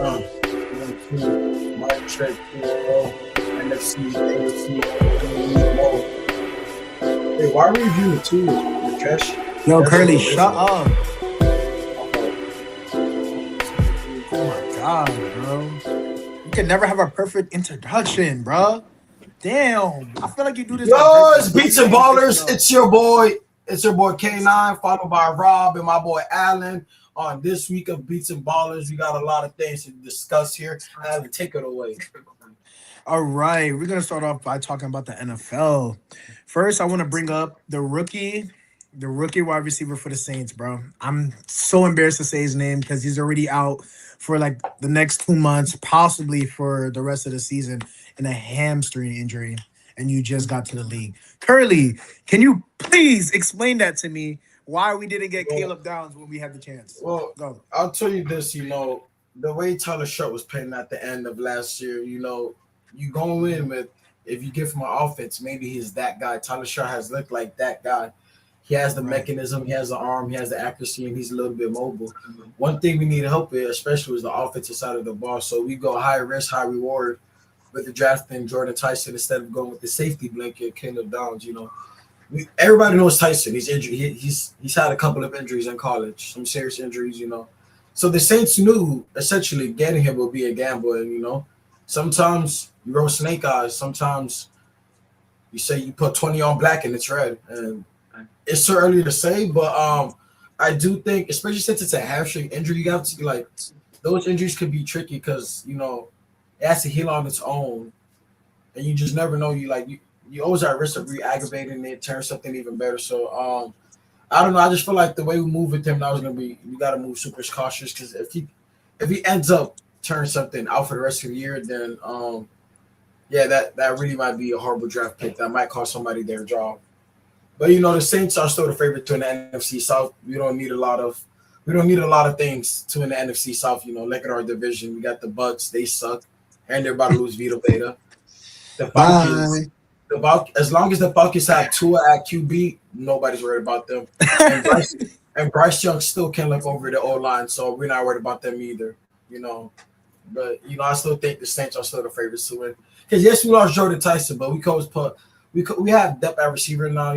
Mike Trent, NFC, AFC, Hey, why are we reviewing the two? The trash? Yo, That's a Curly, little shut racist. up. Oh my god, bro. You can never have a perfect introduction, bro. Damn. I feel like you do this on Yo, purpose. it's Why Beats you and doing this, Ballers. though? It's your boy. It's your boy K9, followed by Rob and my boy Allen. On this week of Beats and Ballers, we got a lot of things to discuss here. Allen, take it away. All right, we're gonna start off by talking about the NFL. First, I want to bring up the rookie wide receiver for the Saints, bro. I'm so embarrassed to say his name because he's already out for like the next 2 months, possibly for the rest of the season, in a hamstring injury. And you just got to the league. Curly, can you please explain that to me? Why we didn't get Well, Caleb Downs when we had the chance? well, Go. I'll tell you this, the way Tyler Shirt was playing at the end of last year, you go in with, if you give him an offense, maybe he's that guy. Tyler Shirt has looked like that guy. He has the Right. mechanism, he has the arm, he has the accuracy, and he's a little bit mobile. One thing we need help with, especially, is the offensive side of the ball. So we go high risk, high reward with the drafting Jordan Tyson instead of going with the safety blanket, Caleb Downs. Everybody knows Tyson. He's injured. He's had a couple of injuries in college, some serious injuries. So the Saints knew essentially getting him would be a gamble. And sometimes you roll snake eyes. Sometimes you say you put 20 on black and it's red. And it's too early to say, but I do think, especially since it's a hamstring injury, you got to like those injuries could be tricky because it has to heal on its own, and you just never know. You always at risk of re-aggravating it, turn something even better. So I don't know. I just feel like the way we move with him now is gonna be, we got to move super cautious, because if he ends up turning something out for the rest of the year, then yeah, that really might be a horrible draft pick that might cost somebody their job. But the Saints are still the favorite to win the NFC South. We don't need a lot of things to win the NFC South. Look at our division. We got the Bucks. They suck, and they're about to lose Vita Beta. The Falcons. Bye. As long as the Falcons have Tua at QB, nobody's worried about them. And Bryce Young still can look over the O line, so we're not worried about them either. But I still think the Saints are still the favorites to win. Because yes, we lost Jordan Tyson, but we could always put we have depth at receiver now.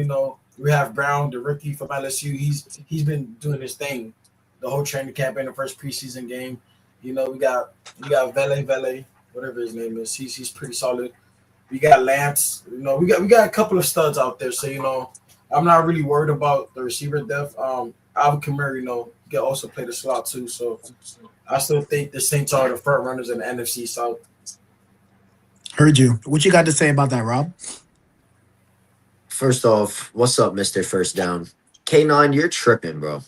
We have Brown, the rookie from LSU. He's been doing his thing the whole training camp in the first preseason game. We got Vele, whatever his name is. He's pretty solid. We got Lance. We got a couple of studs out there. So I'm not really worried about the receiver depth. Alvin Kamara, can also play the slot too. So I still think the Saints are the front runners in the NFC South. Heard you. What you got to say about that, Rob? First off, what's up, Mr. First Down? K9, you're tripping, bro.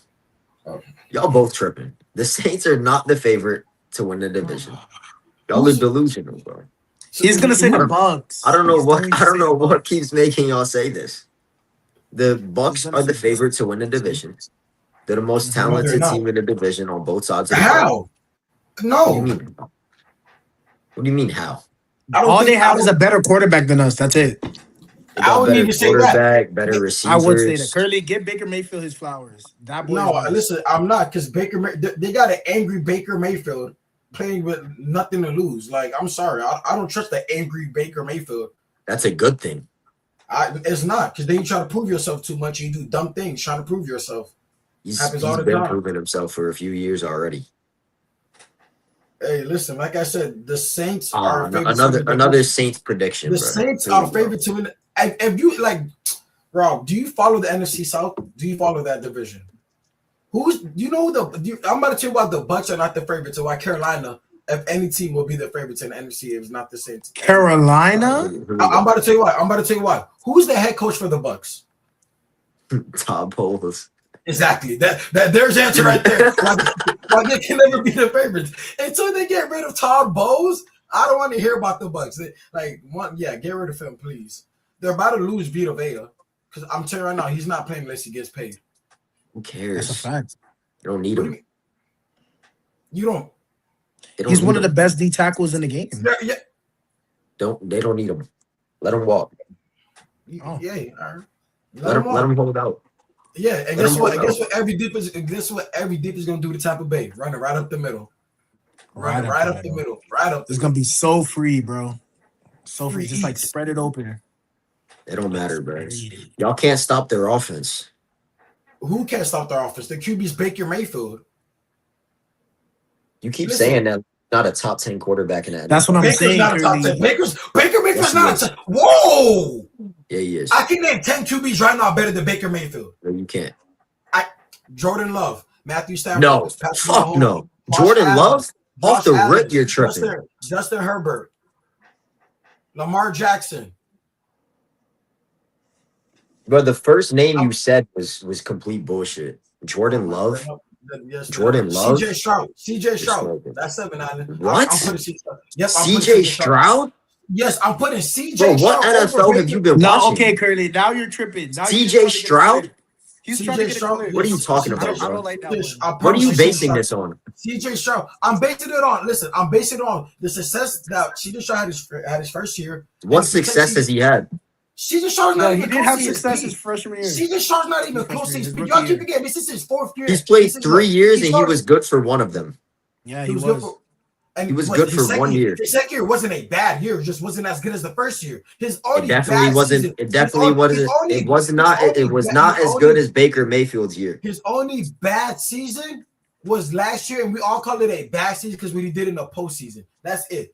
Oh. Y'all both tripping. The Saints are not the favorite to win the division. Y'all are delusional, bro. He's gonna say the Bucks. I don't know He's what going to I don't say know the what Bucks. keeps making y'all say this. The Bucks gonna are the say- favorite to win the division. They're the most No, they're talented not. team in the division on both sides of the ball. How? What do you No. mean? What do you mean how? All they have is a better quarterback than us. That's it. They I got wouldn't better even say that. quarterback, better receivers. I would say that. Curly, give Baker Mayfield his flowers. That boy. No, is nice. listen, I'm not, because they got an angry Baker Mayfield playing with nothing to lose. Like, I'm sorry, I don't trust the angry Baker Mayfield. That's a good thing. It's not, because then you try to prove yourself too much and you do dumb things trying to prove yourself. He's Happens all the been time. proving himself for a few years already. Hey, listen, like I said, the Saints are favorites. Another Saints prediction. The bro. Saints Here are we go. favorite to win. If you like, Rob, do you follow the NFC South? Do you follow that division? I'm about to tell you about the Bucks are not the favorites. So why Carolina, if any team, will be the favorites in the NFC, if it's not the Saints. Carolina? Here we I'm go. about to tell you why. Who's the head coach for the Bucks? Todd Bowles. Exactly. That there's the answer right there. Why they can never be the favorites until they get rid of Todd Bowles. I don't want to hear about the Bucks. Get rid of him, please. They're about to lose Vita Vea, because I'm telling you right now, he's not playing unless he gets paid. Who cares? That's a fact. You don't need What do him. You don't. They don't He's need one of the him. best D tackles in the game. Yeah. They don't need him. Let him walk. Oh. Yeah. All right. Let him hold out. Yeah, and Let guess him what? hold Guess what every defense is gonna do to Tampa Bay? Run it right up the middle. Run it up right the up the middle. middle. Right up the It's gonna be so free, bro. So free. Free Just like eats. spread it open. It don't matter, bro. Crazy. Y'all can't stop their offense. Who can't stop their offense? The QB's Baker Mayfield. You keep Listen. saying that not a top 10 quarterback in that. That's what I'm Baker's saying. not a top Curly. 10. Baker Mayfield's Yes, he not is. a top. Whoa! Yeah, he is. I can name 10 QBs right now better than Baker Mayfield. No, you can't. Jordan Love, Matthew Stafford, No, Patrick fuck Mahomes, no. Josh Jordan Allen, Love? Off Josh the Allen, rip, you're tripping. Justin Herbert, Lamar Jackson. Bro, the first name you said was complete bullshit. Jordan Love? Yes, Jordan Love? CJ Stroud. CJ Stroud. smoking. That's 7 Island. What? I'm putting CJ Stroud. Yep, I'm CJ putting Stroud? Yes, I'm putting CJ Bro, Stroud. what NFL have you been No, watching? okay, Curly. Now you're tripping. Now you're CJ just trying to get a Stroud? clip. He's CJ trying to get a Stroud, clip. What are you talking CJ about, I bro? don't like that one. What are you CJ basing Stroud. this on? CJ Stroud. I'm basing it on. Listen, I'm basing it on the success that CJ Stroud had his first year. What And success has he had? CJ Stroud's No, not he even did close have to his success peak. his freshman year. CJ Stroud's not even His close to freshman his year, peak. his Y'all rookie keep year. forgetting this is his 4th year. He's played This is 3 what- years and he started- was good for one of them. Yeah, He he was was. good for. And He was what, good his for 1 second- year. His second year wasn't a bad year. It just wasn't as good as the first year. His It only definitely bad wasn't. season. It definitely wasn't. It was not. It was not as good as Baker Mayfield's year. His only bad season was last year, and we all call it a bad season because what he did in the postseason. That's it.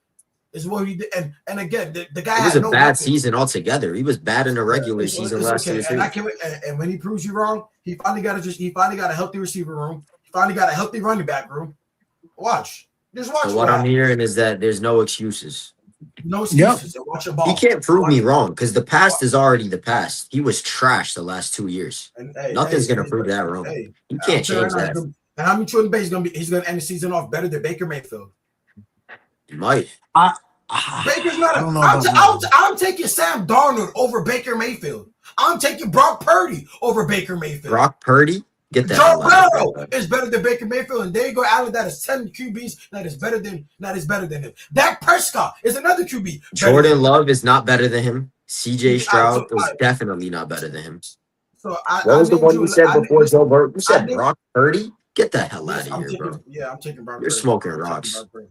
Is what he did. And again, the guy It was had a no bad weapons. season altogether. He was bad in the regular It's season last okay. year And too. I can and when he proves you wrong, he finally got a healthy receiver room. He finally got a healthy running back room. Watch. Just watch. So what I'm hearing is that there's no excuses. No excuses. And watch your ball. He can't prove me Watch- wrong because the past is already the past. He was trash the last 2 years. And, Nothing's gonna prove that wrong. Hey, You can't I'm telling change you right that. now, and how many true base he's gonna end the season off better than Baker Mayfield? You might. Baker's not. I don't know about I'm taking Sam Darnold over Baker Mayfield. I'm taking Brock Purdy over Baker Mayfield. Brock Purdy, get that. Joe hell out of Burrow here. is better than Baker Mayfield, and there you go, Allen. That is 10 QBs. That is better than him. Dak Prescott is another QB. Jordan Love is not better than him. CJ Stroud so is definitely not better than him. So What was the one you said before Joe Burrow? You said named- Brock Purdy? Get the hell out Yes, of here, bro. I'm taking Brock. You're Purdy. smoking I'm taking rocks. Brock Purdy.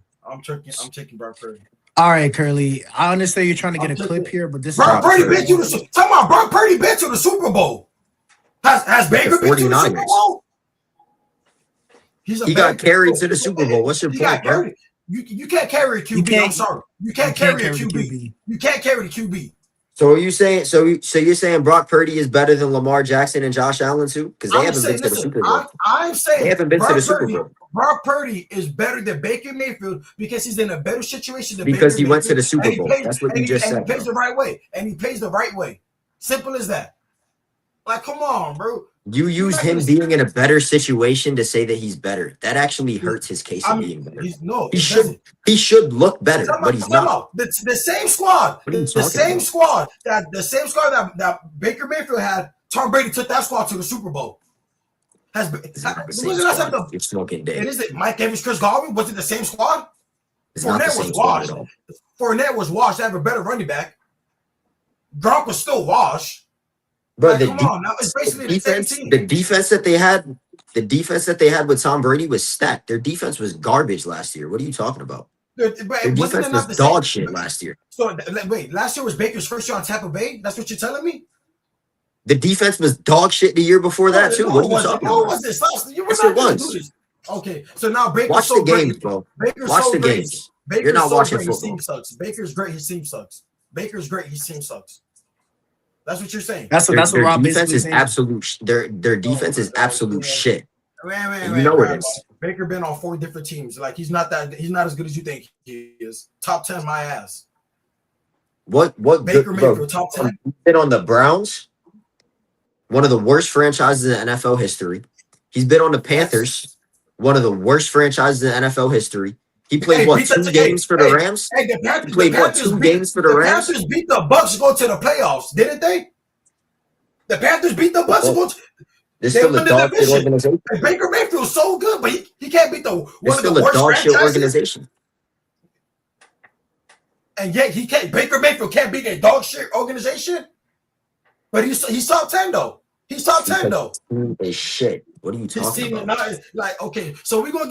I'm taking Brock Purdy. All right, Curly. I understand you're trying to get I'm a clip here, but this Brock is Purdy been to the talking about Brock Purdy been to the Super Bowl. Has Baker been to the Super 49ers. Bowl? He got carried to the Super Bowl. What's your He point, got bro? carried. You can't carry a QB. You can't- I'm sorry. You can't carry a QB. You can't carry the QB. So are you saying you're saying Brock Purdy is better than Lamar Jackson and Josh Allen too? Because they haven't been to the Super Bowl. I'm saying They haven't been to the Super Bowl. Brock Purdy is better than Baker Mayfield because he's in a better situation than Because Baker he went to the Mayfield, Super and he Bowl. plays- That's what and you he- just and said, he plays bro. the right way. And he plays the right way. Simple as that. Like, come on, bro. You use not him gonna- being in a better situation to say that he's better. That actually hurts his case of being better. He should look better, but he's not. The same squad. What are you The talking same about? squad that Baker Mayfield had. Tom Brady took that squad to the Super Bowl. It's not the same wasn't that squad. something- You're smoking It dick. is it. Mike Evans, Chris Godwin. Was it the same squad? It's not the Fournette same was squad washed. at all. Fournette was washed. They have a better running back. Gronk was still washed. Bro, Like, the come on, now it's basically the same defense, team. the defense that they had with Tom Brady was stacked. Their defense was garbage last year. What are you talking about? Their defense was dog shit last year. So wait, last year was Baker's first year on Tampa Bay. That's what you're telling me? The defense was dog shit the year before that too. What are you talking No, about? was this? You were Yes, not it gonna was. do this. Okay, so now Baker's Watch so the great. games, bro. Baker's Watch so the great. games. Baker's You're not so watching great, football. His team sucks. Baker's great. His team sucks. Baker's great. His team sucks. That's what you're saying. That's what Their Rob defense basically is saying. absolute. Their defense is absolute shit. Man, You know it is. Baker been on 4 different teams. Like he's not as good as you think he is. Top 10, my ass. What Baker good, bro, Mayfield, top 10. He's been on the Browns, one of the worst franchises in NFL history. He's been on the Panthers, one of the worst franchises in NFL history. He played beat 2 games for the Rams? Hey, the Panthers, He played the Panthers 2 beat- games for the Rams? Panthers beat the Bucks to go to the playoffs, didn't they? The Panthers beat the Bucks to go to. There's They still won a the dog shit division. organization. And Baker Mayfield's so good, but he can't beat There's one of the still a worst dog shit franchises. organization. And yet he can't. Baker Mayfield can't beat a dog shit organization. But he's top 10 though. He's top 10 though. Team is shit. What are you His talking team is about? not like okay. So we're gonna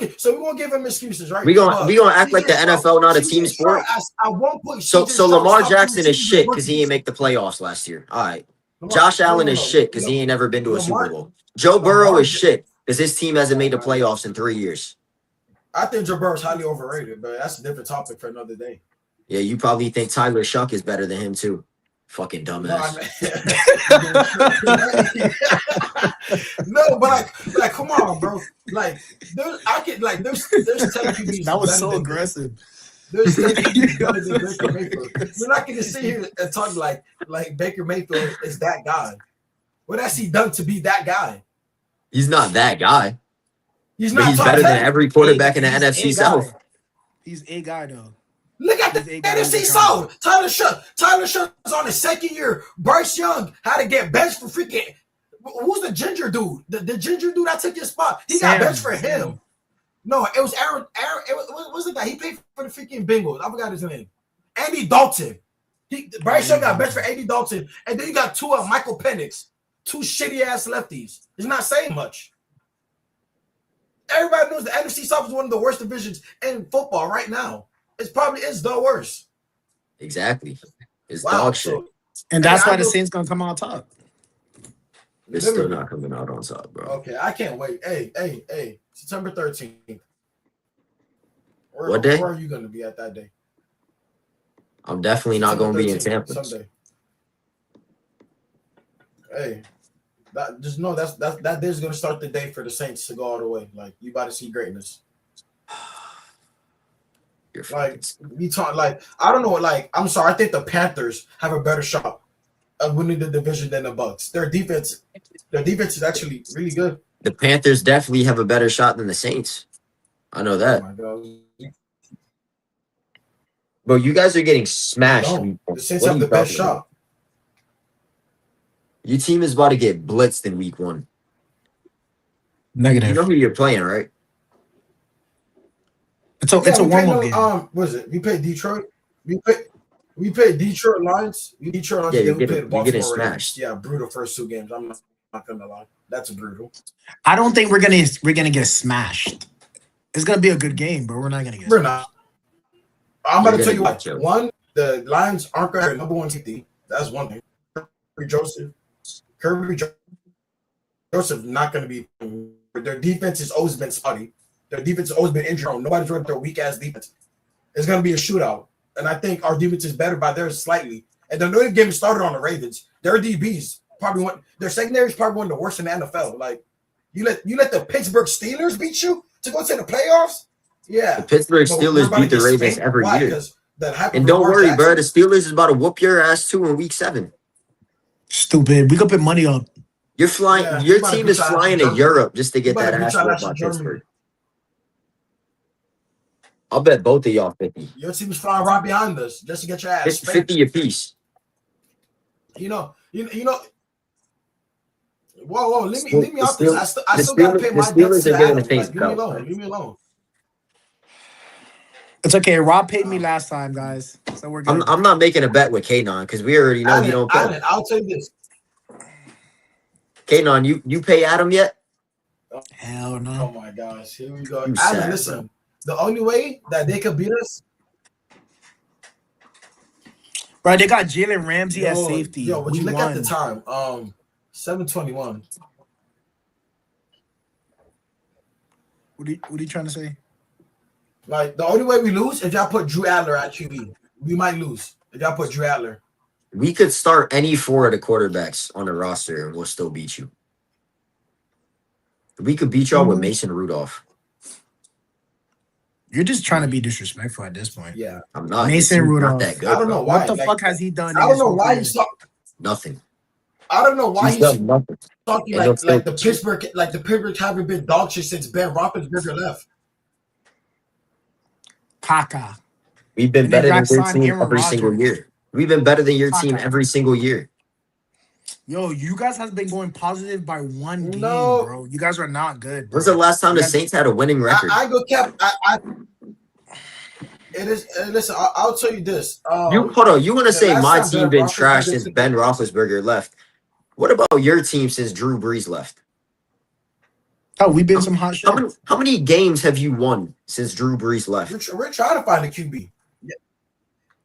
give him excuses, right? We gonna act like the NFL not a team sport. At one point, So CJ Stroud Lamar stopped Jackson is doing shit because he rookies. ain't make the playoffs last year. All right. Lamar, Josh Allen is no. shit because he ain't never been to a Super Lamar, Bowl. Joe Burrow Lamar, is shit because his team hasn't made the playoffs in 3 years. I think Joe Burrow is highly overrated, but that's a different topic for another day. Yeah, you probably think Tyler Shuck is better than him too. Fucking dumbass. No, but like, come on, bro. Like, there's 10 QBs. That was better so than aggressive. There's 10 QBs better than Baker Mayfield. We're not going to sit here and talk like Baker Mayfield is that guy. What has he done to be that guy? He's not that guy. He's But not he's top better 10. than every quarterback in the He's NFC a South. guy. He's a guy though. Look at He's the a guy who's NFC a South. Tyler Shuck is on his second year. Bryce Young had to get benched for freaking. Who's the ginger dude? The ginger dude that took your spot. He got benched for him. No, it was Aaron. What was the guy? He played for the freaking Bengals. I forgot his name. Andy Dalton. Bryce Young got benched for Andy Dalton, and then you got Michael Penix, two shitty ass lefties. It's not saying much. Everybody knows the NFC South is one of the worst divisions in football right now. It probably is the worst. Exactly. It's Wow, dog shit. And that's why the Saints gonna come out top. They're still not coming out on top, bro. Okay, I can't wait. Hey, September 13th. What day? Where are you going to be at that day? I'm definitely not going to be in Tampa. Sunday. Hey, just know that day's going to start the day for the Saints to go all the way. Like, you about to see greatness. You're like, we talk like I don't know. Like, I'm sorry. I think the Panthers have a better shot of winning the division than the Bucks. Their defense is actually really good. The Panthers definitely have a better shot than the Saints. I know that. Oh my God. Bro, you guys are getting smashed. No, the Saints have the best shot. Your team is about to get blitzed in week 1. Negative. You know who you're playing, right? It's a warm-up game. What is it? We played Detroit. We played Detroit Lions. Detroit Lions. Yeah, Then we played you're getting Baltimore Ravens. smashed. Yeah, brutal first 2 games. I'm not gonna lie. That's brutal. I don't think we're gonna get smashed. It's gonna be a good game, but we're not gonna get. We're not. I'm You're gonna tell you gonna what. get One, the Lions aren't gonna have number 1 safety. That's one thing. Kirby Joseph not gonna be. Their defense has always been spotty. Their defense has always been injured. Nobody's running their weak ass defense. It's gonna be a shootout, and I think our defense is better by theirs slightly. And the game started on the Ravens. Their DBs their secondary is probably one of the worst in the NFL. Like you let the Pittsburgh Steelers beat you to go to the playoffs. Yeah, The Pittsburgh Steelers beat the Ravens every year. And don't worry, bro. The Steelers is about to whoop your ass too in week 7. Stupid. We could put money up. You're flying. Yeah, your team is flying to Europe just to get that ass out whooped by Germany. Pittsburgh. I'll bet both of y'all 50. Your team is flying right behind us just to get your ass. It's 50 apiece. You know. Whoa! Leave me off this. I still gotta pay my debts Steelers to are getting Adam. the Saints Leave me belt. alone. Leave me alone. It's okay. Rob paid me last time, guys, so we're good. I'm not making a bet with Kanon because we already know he don't pay. I'll tell you this. Kanon, you pay Adam yet? Hell Oh no. my gosh! Here we go. You Adam, sad, listen. The only way that they could beat us. Bro, they got Jalen Ramsey at safety. Yo, but you look won. at the time. 7:21. What are you trying to say? Like the only way we lose if y'all put Drew Adler at QB. We might lose if y'all put Drew Adler. We could start any 4 of the quarterbacks on the roster and we'll still beat you. We could beat y'all with Mason Rudolph. You're just trying to be disrespectful at this point. Yeah, I'm not. Mason Rudolph. Not that good. I don't know why. What the fuck has he done? I don't know why he's talking. Nothing. I don't know why he's done nothing. talking And like the Pittsburgh haven't been dog shit since Ben Roethlisberger left. Kaka. We've been And they better than your signed team Aaron every single Rodgers. year. We've been better than your team Kaka. every single year. Yo, you guys have been going positive by 1 game, No. bro. You guys are not good. Bro. When's the last time the Yes. Saints had a winning record? I go cap. It is. Listen, I'll tell you this. Hold on. You want to the say last my time team Ben been Roethlisberger trashed since took- Ben Roethlisberger left? What about your team since Drew Brees left? Oh, we've been some hot shit. How many games have you won since Drew Brees left? We're trying to find a QB.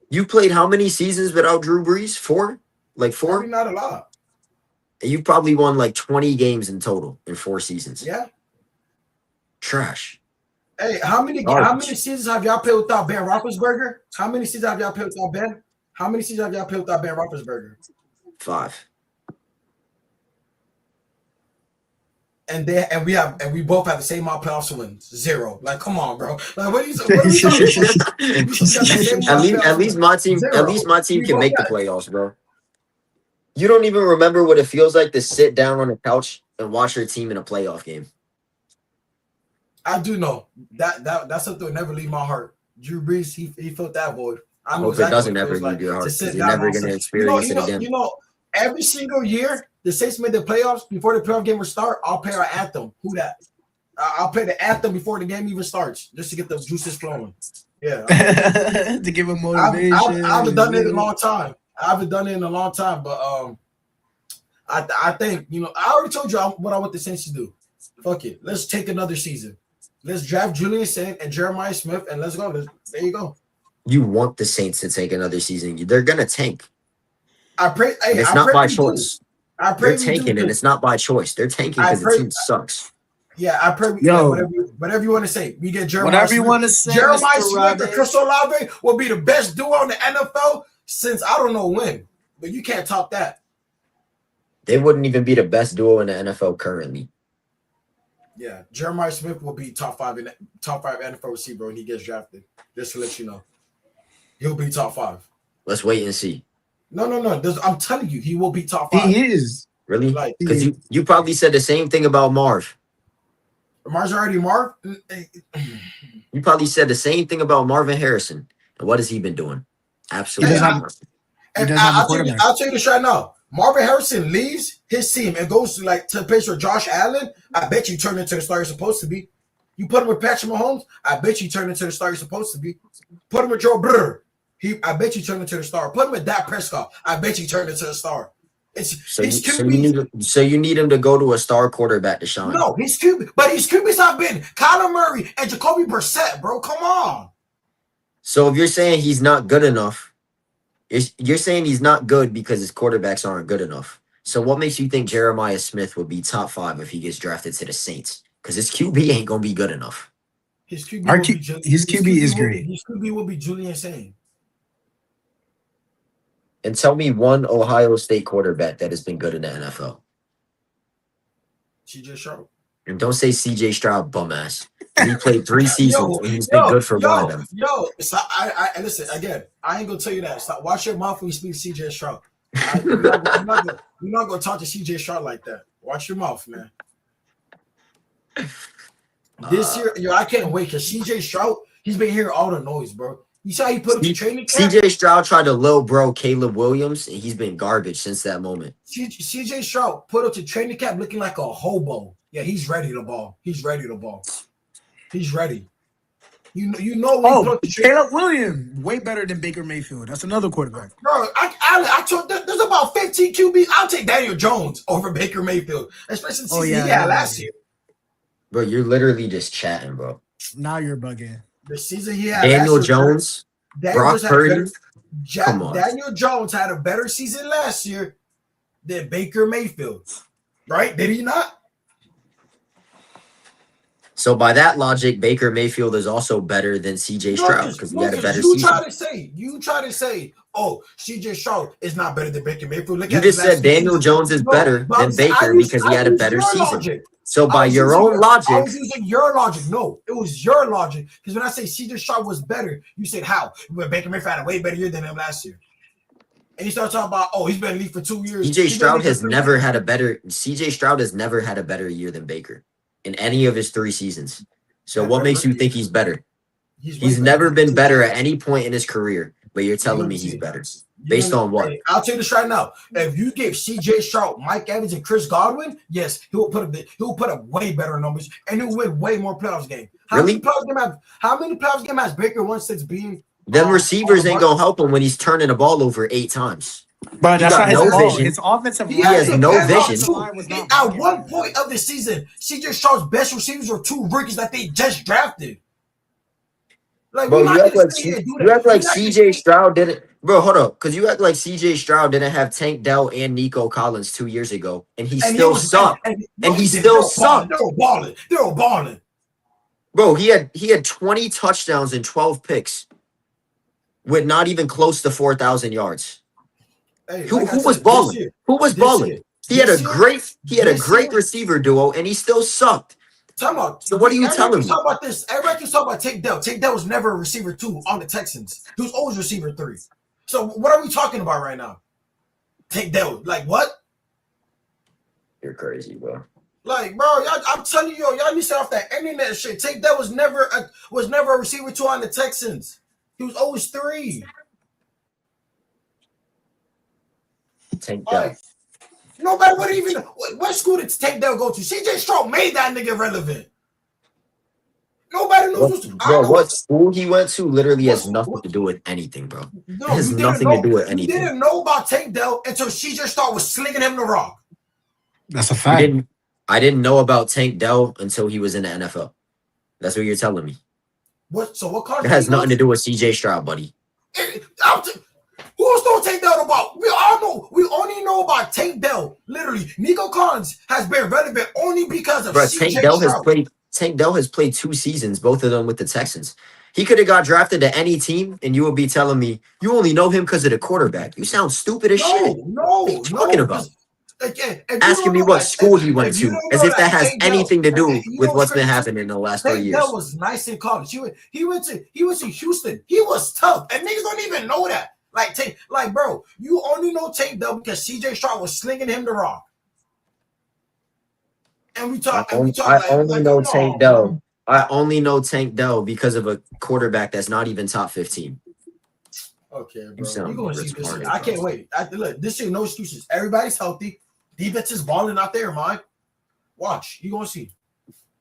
You played how many seasons without Drew Brees? 4? Like 4? Probably not a lot. And you probably won like 20 games in total in 4 seasons. Yeah. Trash. Hey, how many seasons have y'all played without Ben Roethlisberger? How many seasons have y'all played without Ben? How many seasons have y'all played without Ben Roethlisberger? 5. And we both have the same amount of playoffs wins. 0. Like, come on, bro. Like, what are you talking about? At least my team 0. at least my team We can both make the got- playoffs, bro. You don't even remember what it feels like to sit down on a couch and watch your team in a playoff game. I do know that's something that will never leave my heart. Drew Brees, he felt that void. I know hope exactly it doesn't what ever feels leave your heart to because sit you're down never and going to say- experience it again. Every single year the Saints made the playoffs before the playoff game would start. I'll play our anthem. Who that? I'll play the anthem before the game even starts, just to get the juices flowing. Yeah, to give him I motivation. haven't done it in a long time. But I think I already told you what I want the Saints to do. Fuck it, let's take another season. Let's draft Julian Saint and Jeremiah Smith, and let's go. There you go. You want the Saints to take another season. They're going to tank. I pray. Hey, And it's I not pray by we do. choice. I pray They're we tanking, do. and it's not by choice. They're tanking I because the pray- team sucks. Yeah, I pray. Yo. Whatever you want to say. We get Jeremiah Whatever you Smith. want to say, Jeremiah Mr. Smith Rabbit. and Chris Olave will be the best duo in the NFL since I don't know when. But you can't top that. They wouldn't even be the best duo in the NFL currently. Yeah, Jeremiah Smith will be top 5 NFL receiver when he gets drafted. Just to let you know, he'll be top 5. Let's wait and see. No. I'm telling you, he will be top 5. He is. Really? Like, Because you probably said the same thing about Marv. Marjorie Marv. You probably said the same thing about Marvin Harrison. And what has he been doing? Absolutely. He doesn't nothing. He doesn't have a quarterback. I'll tell you this right now. Marvin Harrison leaves his team and goes to the place where Josh Allen. I bet you turn into the star you're supposed to be. You put him with Patrick Mahomes. I bet you turn into the star you're supposed to be. Put him with Joe Burrow. I bet you turn into the star. Put him with Dak Prescott. I bet you turn into the star. So you need him to go to a star quarterback to shine. No, his QB, but his QBs have been Kyler Murray and Jacoby Brissett, bro. Come on. So if you're saying he's not good enough, you're saying he's not good because his quarterbacks aren't good enough. So what makes you think Jeremiah Smith would be top 5 if he gets drafted to the Saints? Because his QB ain't gonna be good enough. His QB, his QB is great. His QB will be Julian Saint. And tell me one Ohio State quarterback that has been good in the NFL. CJ Stroud. And don't say CJ Stroud, bum ass. He played 3 seasons and he's been good for one of them. So I listen again. I ain't gonna tell you that. Stop. Watch your mouth when you speak CJ Stroud. You're not gonna talk to CJ Stroud like that. Watch your mouth, man. This year, I can't wait because CJ Stroud, he's been hearing all the noise, bro. You saw he put up the training camp? CJ Stroud tried to low bro Caleb Williams, and he's been garbage since that moment. CJ Stroud put up the training camp looking like a hobo. Yeah, he's ready to ball. He's ready. You know. Caleb Williams, way better than Baker Mayfield. That's another quarterback. Bro, I told there's about 15 QBs. I'll take Daniel Jones over Baker Mayfield, especially since he had last year. Bro, you're literally just chatting, bro. Now you're bugging. The season he had Daniel Jones, Brock Purdy. Come on. Daniel Jones had a better season last year than Baker Mayfield, right? Did he not? So by that logic, Baker Mayfield is also better than CJ Stroud because he had a better season. You try to say, oh, CJ Stroud is not better than Baker Mayfield. You just said Daniel Jones is better than Baker because he had a better season. So by your own logic, I was using your logic. No, it was your logic. Because when I say CJ Stroud was better, you said how? When Baker Mayfield had a way better year than him last year. And you start talking about, oh, he's been in the league for 2 years. CJ Stroud has never had a better year than Baker in any of his 3 seasons. So what makes you think he's better? He's never been better at any point in his career, but you're telling me he's better. Based on what? I'll tell you this right now. If you give CJ Stroud, Mike Evans, and Chris Godwin, yes, he'll put up way better numbers and he'll win way more playoffs games. How many playoffs games has Baker won since being? Them receivers ain't gonna help him when he's turning the ball over 8 times. But that's got not his no fault. vision. His offensive He line, has the no best vision. offensive line was not At working, one man. point of the season, CJ Stroud's best receivers were 2 rookies that they just drafted. Like, Bro, we're not gonna sit here and do that. you act like We're not gonna CJ Stroud didn't. Bro, hold up, because you act like CJ Stroud didn't have Tank Dell and Nico Collins 2 years ago, and he and still sucked. no, And he didn't. still sucked. They were balling. They were balling. Bro, he had 20 touchdowns and 12 picks with not even close to 4,000 yards. Hey, Who like I was said, balling? Who was this balling? year, He had a this year, great receiver duo, and he still sucked. Time out. So what are you telling me? Talk about this. Everybody keeps talking about Tank Dell. Tank Dell was never a receiver 2 on the Texans. He was always receiver 3. So what are we talking about right now? Tank Dell. Like what? You're crazy, bro. Like, bro, I'm telling you, y'all need to stay off that internet shit. Tank Dell was never a receiver 2 on the Texans. He was always 3. Tank Dell. Like, nobody would even. What school did Tank Dell go to? CJ Stroud made that nigga relevant. Nobody knows. What school he went to literally has nothing to do with anything, bro. No, It has nothing to do with anything. You didn't know about Tank Dell until CJ Stroud was slinging him the rock. That's a fact. I didn't know about Tank Dell until he was in the NFL. That's what you're telling me. What? So what college? It has nothing to do with CJ Stroud, buddy. Who else know Tank Dell about? We all know. We only know about Tank Dell. Literally, Nico Collins has been relevant only because of CJ Stroud. Tank Dell has played 2 seasons, both of them with the Texans. He could have got drafted to any team, and you would be telling me you only know him because of the quarterback. You sound stupid as shit. What are you talking about? Asking me what school he went to, as if that has anything to do with what's been happening in the last 3 years. That was nice in college. He went to Houston. He was tough, and niggas don't even know that. Like, bro, you only know Tank Dell because CJ Stroud was slinging him the rock. And we talk. I only know Tank Dell. I only know Tank Dell because of a quarterback that's not even top 15. Okay, bro. You're gonna see this shit. I can't wait. Look, this shit, no excuses. Everybody's healthy. Defense is balling out there, man. Watch, you gonna see.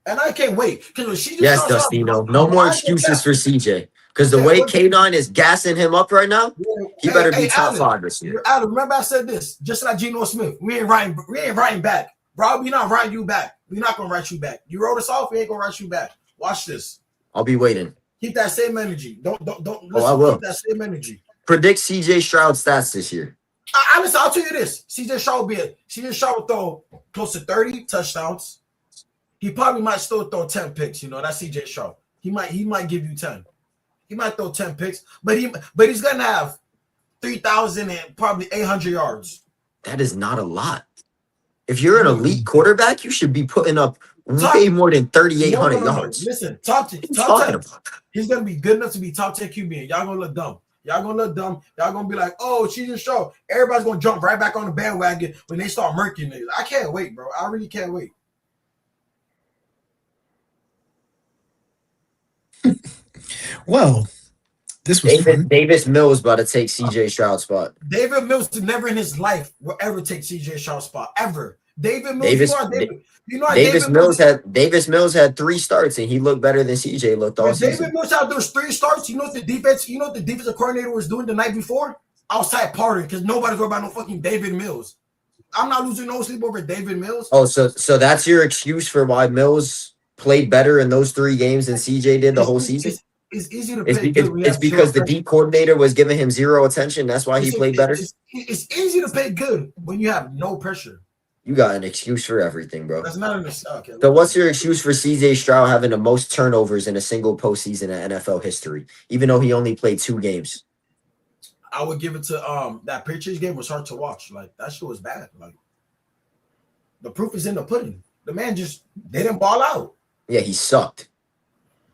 And I can't wait because she just Dustino. No more excuses for CJ. Because the way K9 is gassing him up right now, he better be top 5 this year. Adam, remember I said this, just like Geno Smith. We ain't writing back. Bro, we not writing you back. We're not gonna write you back. You wrote us off, we ain't gonna write you back. Watch this. I'll be waiting. Keep that same energy. Don't listen. I will. Keep that same energy. Predict CJ Stroud stats this year. Honestly, I'll tell you this. CJ Stroud will throw close to 30 touchdowns. He probably might still throw 10 picks. You know, that's CJ Stroud. He might give you 10. He might throw 10 picks, but he's gonna have 3,000 and probably 800 yards. That is not a lot. If you're an elite quarterback, you should be putting up way more than 3,800 yards. Listen, talk to him. He's gonna be good enough to be top 10 QB. And y'all gonna look dumb. Y'all gonna be like, oh, CJ Stroud. Everybody's gonna jump right back on the bandwagon when they start murking niggas. I can't wait, bro. I really can't wait. Well, this was fun. Davis Mills about to take CJ Stroud's spot. David Mills never in his life will ever take CJ Stroud's spot ever. David Mills, Davis Mills had 3 starts and he looked better than CJ looked all season. David Mills had those 3 starts. You know what the defensive coordinator was doing the night before? Outside partying because nobody's worried about no fucking David Mills. I'm not losing no sleep over David Mills. Oh, so that's your excuse for why Mills played better in those 3 games than CJ did the whole season? It's easy to pay good. It's because the D coordinator was giving him 0 attention. That's why he played better. It's easy to pay good when you have no pressure. You got an excuse for everything, bro. That's not an excuse. Okay. So what's your excuse for CJ Stroud having the most turnovers in a single postseason in NFL history, even though he only played 2 games? I would give it to that Patriots game was hard to watch. Like that shit was bad. Like the proof is in the pudding. The man they didn't ball out. Yeah, he sucked.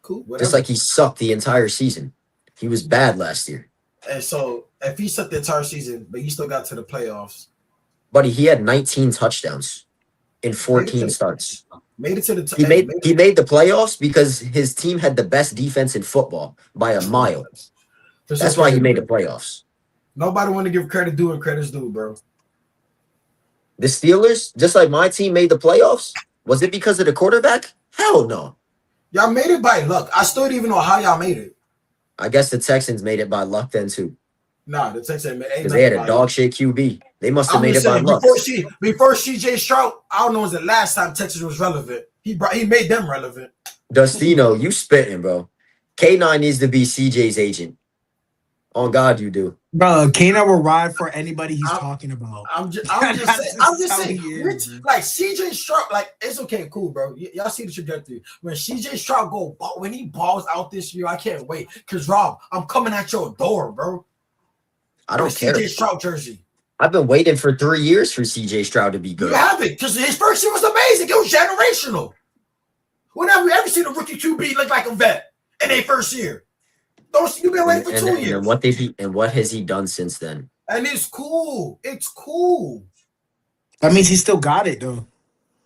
Cool. Whatever. Just like he sucked the entire season. He was bad last year. And so if he sucked the entire season, but he still got to the playoffs. Buddy, he had 19 touchdowns in 14 starts. Made it to the he made the playoffs because his team had the best defense in football by a mile. That's why he made the playoffs. Nobody want to give credit due and credit's due, bro. The Steelers, just like my team, made the playoffs. Was it because of the quarterback? Hell no. Y'all made it by luck. I still don't even know how y'all made it. I guess the Texans made it by luck then too. Nah, the Texans ain't because they had a dog shit QB. They must have made it by luck. Before CJ Stroud, I don't know when's the last time Texas was relevant. He made them relevant. Dustino, you spitting, bro. K9 needs to be CJ's agent. On God, you do. Bro, Kana will ride for anybody he's talking about. I'm just saying. Like CJ Stroud, like it's okay, cool, bro. Y'all see the trajectory. When CJ Stroud when he balls out this year, I can't wait. Cause Rob, I'm coming at your door, bro. I don't care. CJ Stroud jersey. I've been waiting for 3 years for CJ Stroud to be good. You haven't, because his first year was amazing. It was generational. When have we ever seen a rookie QB look like a vet in their first year? You've been waiting for 2 years. And what has he done since then? And it's cool. It's cool. That means he still got it though.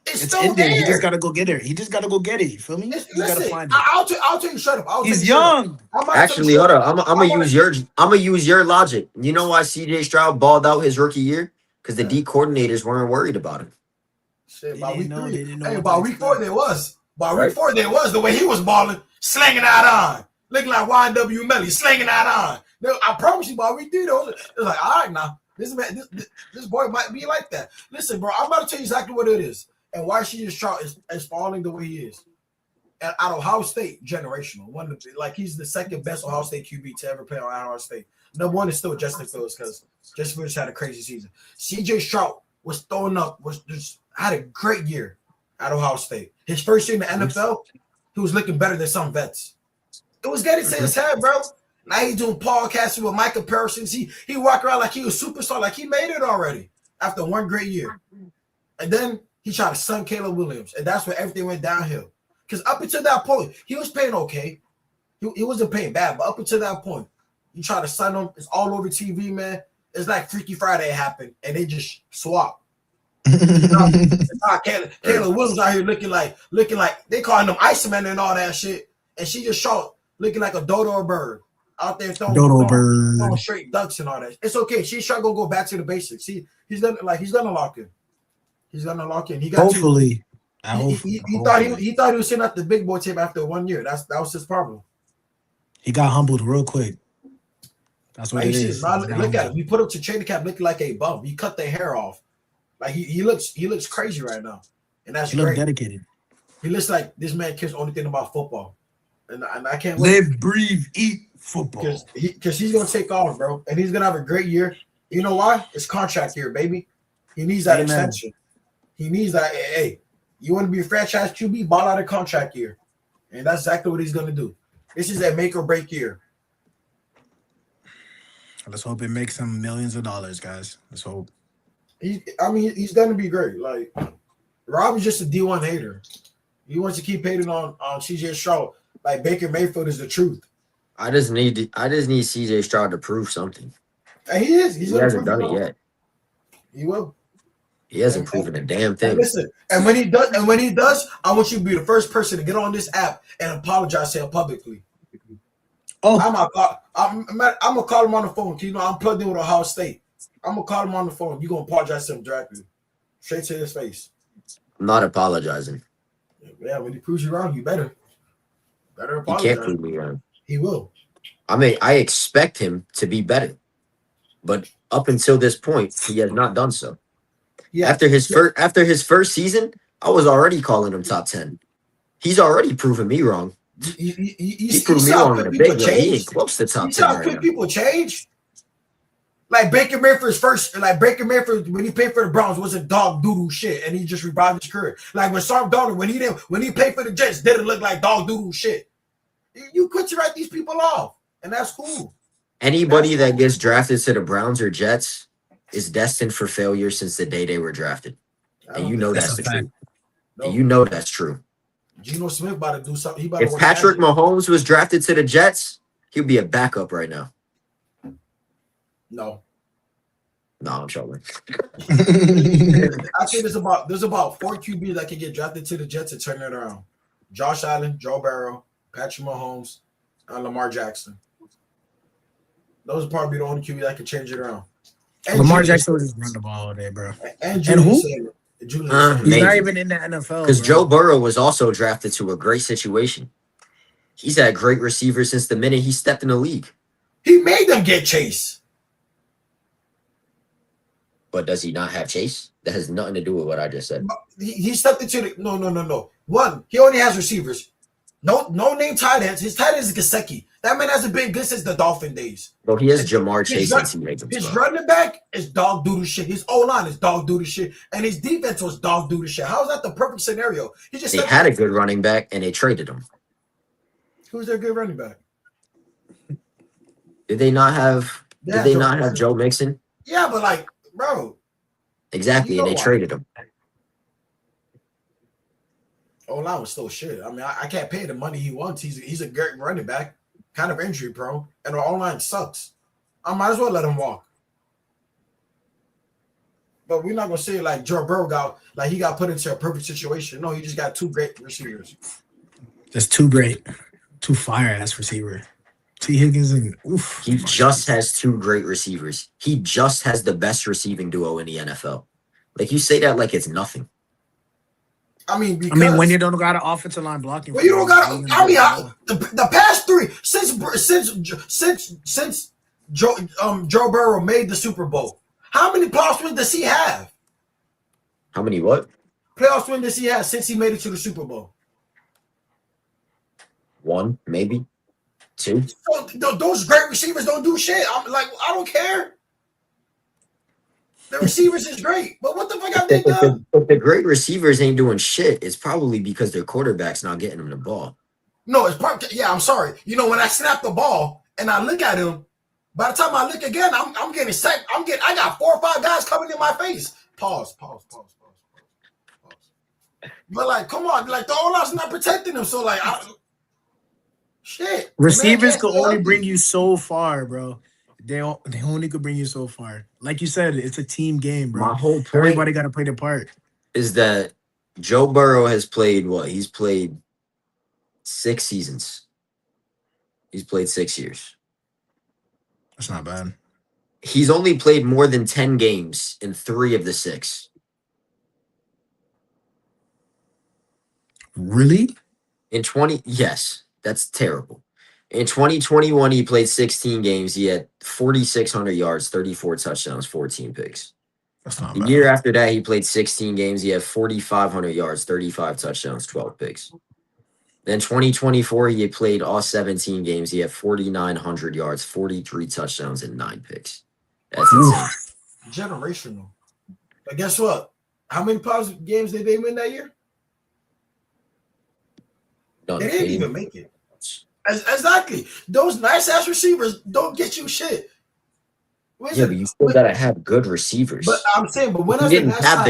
It's in still there. there. He just gotta go get it. He just gotta go get it. You feel me? Listen, I'll tell you straight up. He's young. Actually, hold up. I'm gonna use your logic. You know why CJ Stroud balled out his rookie year? Because the D coordinators weren't worried about him. Shit, by week 3. Hey, by week 4 there was. By week 4 there was the way he was balling, slinging that on, looking like YNW Melly, slinging that on. I promise you, by week 3 though, it's like, all right now, this boy might be like that. Listen, bro, I'm about to tell you exactly what it is and why CJ Stroud is falling the way he is. And at Ohio State, generational. He's the second best Ohio State QB to ever play on Ohio State. Number 1 is still Justin Fields because Justin Fields had a crazy season. CJ Stroud was throwing up, had a great year at Ohio State. His first year in the NFL, he was looking better than some vets. It was getting to his head, bro. Now he's doing podcasting with my comparisons. He walked around like he was a superstar, like he made it already after one great year. And then he tried to son Caleb Williams, and that's where everything went downhill. Because up until that point, he was paying okay. He wasn't paying bad, but up until that point, you try to sign him. It's all over TV, man. It's like Freaky Friday happened, and they just swap. Caleb Williams out here looking like they calling him Iceman and all that shit, and she just shot looking like a dodo or bird out there throwing straight ducks and all that. It's okay. She's trying to go back to the basics. He's gonna lock in. He's gonna lock in. He got hopefully. He thought he was sitting at the big boy tape after 1 year. That was his problem. He got humbled real quick. That's what it is. Look at him. You put him to training camp looking like a bum. You cut their hair off. Like he looks crazy right now, and that's great. Dedicated. He looks like this man cares only thing about football, and I can't wait. Live, breathe, eat football. Because he's gonna take off, bro, and he's gonna have a great year. You know why? It's contract year, baby. He needs that extension. He needs that. Hey, you want to be a franchise QB? Ball out a contract year, and that's exactly what he's gonna do. This is a make or break year. Let's hope it makes some millions of dollars, guys. Let's hope. He's gonna be great. Like Rob is just a D1 hater. He wants to keep hating on CJ Stroud. Like Baker Mayfield is the truth. I just need CJ Stroud to prove something. And he is. He hasn't done it yet. He will. He hasn't proven a damn thing. And listen, and when he does, I want you to be the first person to get on this app and apologize to him publicly. Oh, I'm gonna call him on the phone. You know, I'm plugged in with Ohio State. I'm gonna call him on the phone. You're gonna apologize to him directly, straight to his face. I'm not apologizing. Yeah, when he proves you wrong, you better apologize. He can't prove me wrong. He will. I mean, I expect him to be better, but up until this point, he has not done so. Yeah. After his first season, I was already calling him top 10. He's already proven me wrong. He proved me wrong in a big way. He ain't close to top 10 right quick now. People change. Like Baker Mayfield when he played for the Browns wasn't dog doodle shit, and he just revived his career. Like when Sam Darnold when he played for the Jets didn't look like dog doodle shit. You quit to write these people off, and that's cool. Anybody that gets drafted to the Browns or Jets is destined for failure since the day they were drafted, and you know that's the truth. No. And you know that's true. Geno Smith about to do something. If Patrick Mahomes was drafted to the Jets, he'd be a backup right now. No, I'm trolling. I think there's about 4 QBs that can get drafted to the Jets and turn it around. Josh Allen, Joe Burrow, Patrick Mahomes, and Lamar Jackson. Those are probably the only QB that can change it around. And Lamar Jackson will just run the ball all day, bro. And who? He's not even in the NFL. Because Joe Burrow was also drafted to a great situation. He's had great receivers since the minute he stepped in the league. He made them get Chase. But does he not have Chase? That has nothing to do with what I just said. He stepped into the no. One, he only has receivers. No name tight ends. His tight end is Gesicki. That man hasn't been good since the Dolphin days. Bro, he has Jamar Chase and T. Higgins. His running back is dog doo shit. His O-line is dog doo shit. And his defense was dog doo shit. How is that the perfect scenario? They had a good running back and they traded him. Who's their good running back? Did they not have Joe Mixon? Yeah, but like, bro. Exactly, and they traded him. O-line was still shit. I mean, I can't pay the money he wants. He's a great running back, kind of injury prone, and our O-line sucks. I might as well let him walk. But we're not gonna say like Joe Burrow he got put into a perfect situation. No, he just got two great receivers. That's two fire ass receivers. T. Higgins and he just has two great receivers. He just has the best receiving duo in the NFL. Like you say that like it's nothing. I mean, when you don't got an offensive line blocking. Well, you don't got. I mean, the past three since Joe Burrow made the Super Bowl, how many playoff wins does he have? How many what? Playoff wins does he have since he made it to the Super Bowl? One, maybe. Two. So, those great receivers don't do shit. I'm like, I don't care. The receivers is great, but what the fuck have they done? If the great receivers ain't doing shit, it's probably because their quarterback's not getting them the ball. No, it's probably I'm sorry. You know, when I snap the ball and I look at him, by the time I look again, I'm getting sacked. I got 4 or 5 guys coming in my face. Pause. But like, come on, like the O-line's not protecting him, so like, shit. Receivers could only bring you so far, bro. They only could bring you so far. Like you said, it's a team game, bro. My whole point Everybody got to play their part. Is that Joe Burrow has played what? He's played 6 seasons. He's played 6 years. That's not bad. He's only played more than 10 games in 3 of the 6. Really? Yes, that's terrible. In 2021, he played 16 games. He had 4,600 yards, 34 touchdowns, 14 picks. That's not the bad. year after that, he played 16 games. He had 4,500 yards, 35 touchdowns, 12 picks. Then 2024, he had played all 17 games. He had 4,900 yards, 43 touchdowns, and 9 picks. That's insane. Generational. But guess what? How many positive games did they win that year? None. They didn't even make it. Exactly. Those nice ass receivers don't get you shit. But you still gotta have good receivers. But I'm saying, but when he didn't have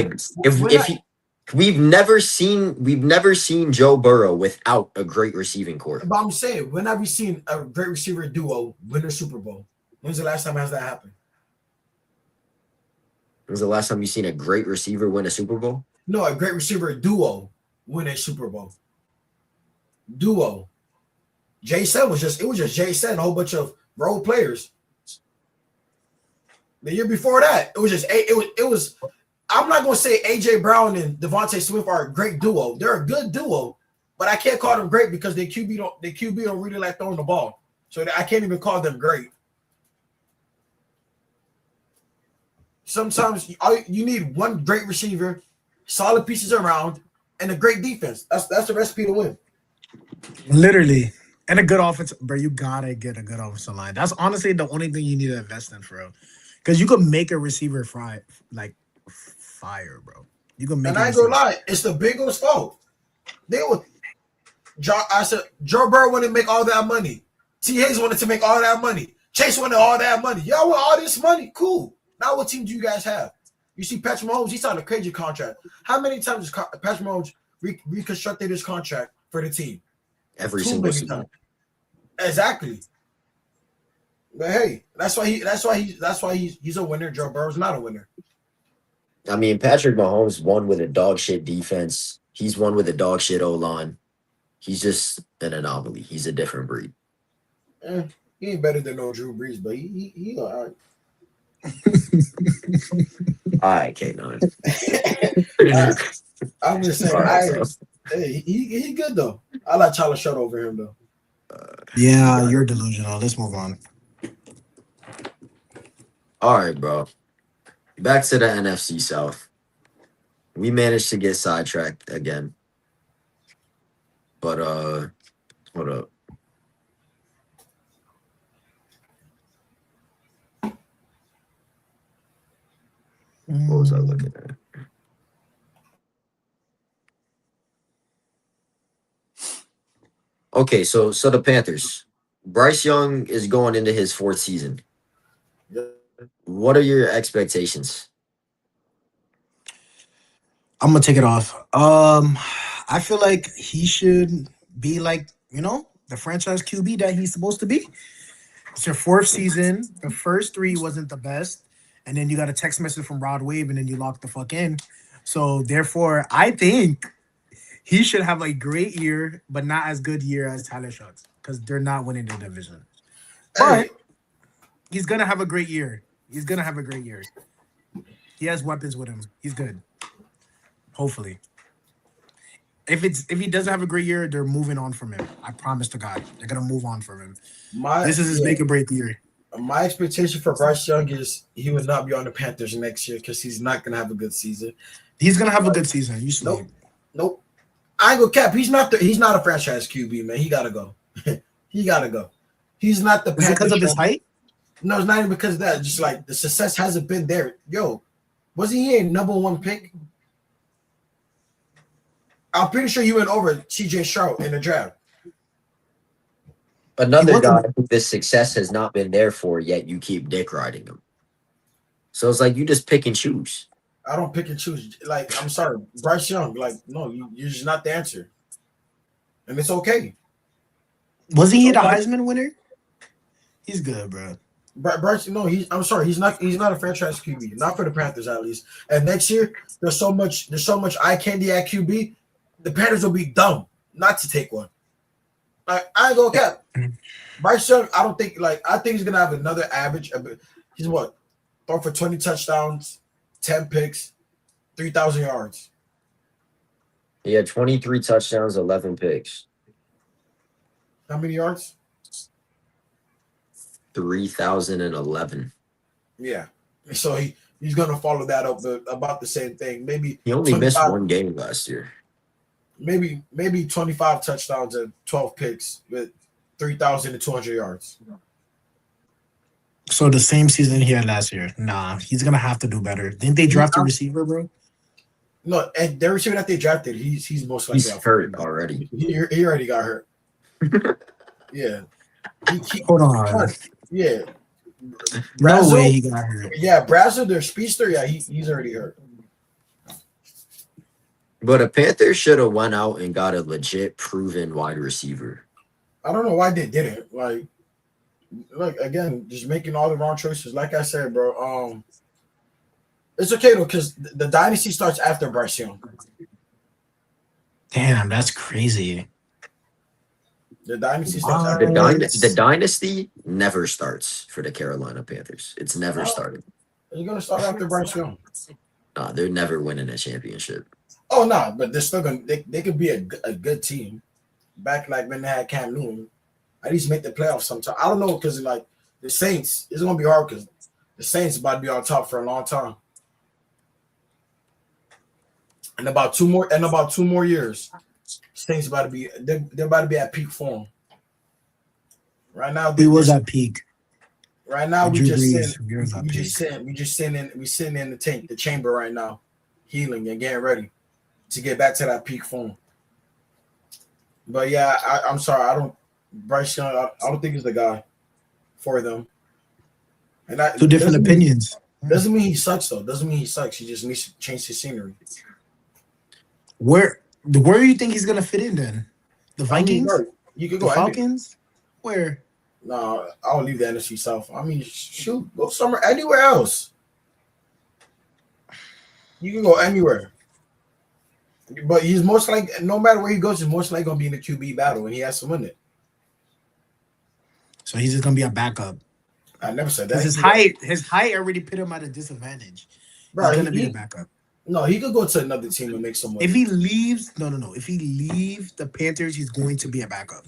we've never seen Joe Burrow without a great receiving core. But I'm saying, when have we seen a great receiver duo win a Super Bowl? When's the last time has that happened? When's the last time you seen a great receiver win a Super Bowl? No, a great receiver duo win a Super Bowl. Duo. Jason was just Jason, a whole bunch of role players. The year before that, it was I'm not gonna say AJ Brown and Devontae Smith are a great duo. They're a good duo, but I can't call them great because they QB don't really like throwing the ball. So I can't even call them great. Sometimes you need one great receiver, solid pieces around, and a great defense. That's the recipe to win. Literally. And a good offense, bro. You gotta get a good offensive line. That's honestly the only thing you need to invest in, bro. Because you could make a receiver fire, bro. You can make. And I ain't gonna lie, it's the Bengals' fault. I said Joe Burrow wanted to make all that money. T. Higgins wanted to make all that money. Chase wanted all that money. Y'all want all this money? Cool. Now what team do you guys have? You see Patrick Mahomes, he signed a crazy contract. How many times has Patrick Mahomes reconstructed his contract for the team? Every single season. Exactly. But hey, that's why he's a winner. Joe Burrow's not a winner. I mean, Patrick Mahomes won with a dog shit defense. He's won with a dog shit O-line. He's just an anomaly. He's a different breed. He ain't better than no Drew Brees, but he all right. All right, K9. I'm just saying. Hey, he good though. I like Charlie Shut over him though. Yeah, you're delusional. Let's move on. All right, bro. Back to the NFC South. We managed to get sidetracked again. But hold up. What was I looking at? Okay, so the Panthers. Bryce Young is going into his 4th season. What are your expectations? I'm gonna take it off. I feel like he should be like, the franchise QB that he's supposed to be. It's your 4th season. The first 3 wasn't the best, and then you got a text message from Rod Wave, and then you locked the fuck in. So therefore, I think he should have a great year, but not as good year as Tyler Shucks, because they're not winning the division. But he's gonna have a great year. He's gonna have a great year. He has weapons with him. He's good. Hopefully. If he doesn't have a great year, they're moving on from him. I promise to God, they're gonna move on from him. This is his make or break year. My expectation for Bryce Young is he would not be on the Panthers next year because he's not gonna have a good season. He's gonna have a good season. You sleep. Nope. I ain't gonna cap. He's not a franchise QB, man. He gotta go. He gotta go. He's not the Is it because of his height? No, it's not even because of that. Just like the success hasn't been there. Yo, wasn't he a number 1 pick? I'm pretty sure you went over CJ Stroud in the draft. Another guy who this success has not been there for, yet you keep dick riding him. So it's like you just pick and choose. I don't pick and choose. Like, I'm sorry, Bryce Young. Like, no, you're just not the answer, and it's okay. Wasn't he the Heisman winner? He's good, bro. Bryce, no, I'm sorry, he's not a franchise QB, not for the Panthers at least. And next year, there's so much eye candy at QB. The Panthers will be dumb not to take one. Like, I ain't gonna cap. Bryce Young, I think he's gonna have another average. He's what? Throw for 20 touchdowns, 10 picks, 3,000 yards. He had 23 touchdowns, 11 picks. How many yards? 3,011. Yeah. So he's gonna follow that up about the same thing. Maybe he only missed 1 game last year. Maybe 25 touchdowns and 12 picks with 3,200 yards. So the same season he had last year. Nah, he's gonna have to do better. Didn't they draft a receiver, bro? No, and the receiver that they drafted, he's most likely hurt already. He already got hurt. Yeah. Hold on. Yeah. No way he got hurt. Yeah, Brazzell, their speedster, yeah, he's already hurt. But the Panthers should have went out and got a legit proven wide receiver. I don't know why they didn't. Like again, just making all the wrong choices. Like I said, bro, it's okay though, because the dynasty starts after Bryce Young. Damn, that's crazy. The dynasty starts after the dynasty never starts for the Carolina Panthers. It's never started. It's gonna start after Bryce Young. They're never winning a championship. Oh no, but they're still gonna. They could be a good team. Back like when they had Cam Newton, at least make the playoffs sometime. I don't know because like the Saints, it's gonna be hard because the Saints about to be on top for a long time. And about two more years, Saints about to be they're about to be at peak form. Right now, he was at peak. Right now, we sitting in the tank, the chamber right now, healing and getting ready to get back to that peak form. But yeah, I'm sorry, Bryce Young, I don't think he's the guy for them. And two different opinions. Doesn't mean he sucks though. Doesn't mean he sucks. He just needs to change his scenery. Where do you think he's gonna fit in then? The Vikings? You could go the Falcons? Where? No, I'll leave the NFC South. I mean, shoot, go somewhere, anywhere else. You can go anywhere. But he's most like, no matter where he goes, he's most likely gonna be in the QB battle, and he has to win it. So he's just gonna be a backup. I never said that. His height already put him at a disadvantage. Bro, he's gonna be a backup. No, he could go to another team and make some money. If he leaves, no. If he leaves the Panthers, he's going to be a backup.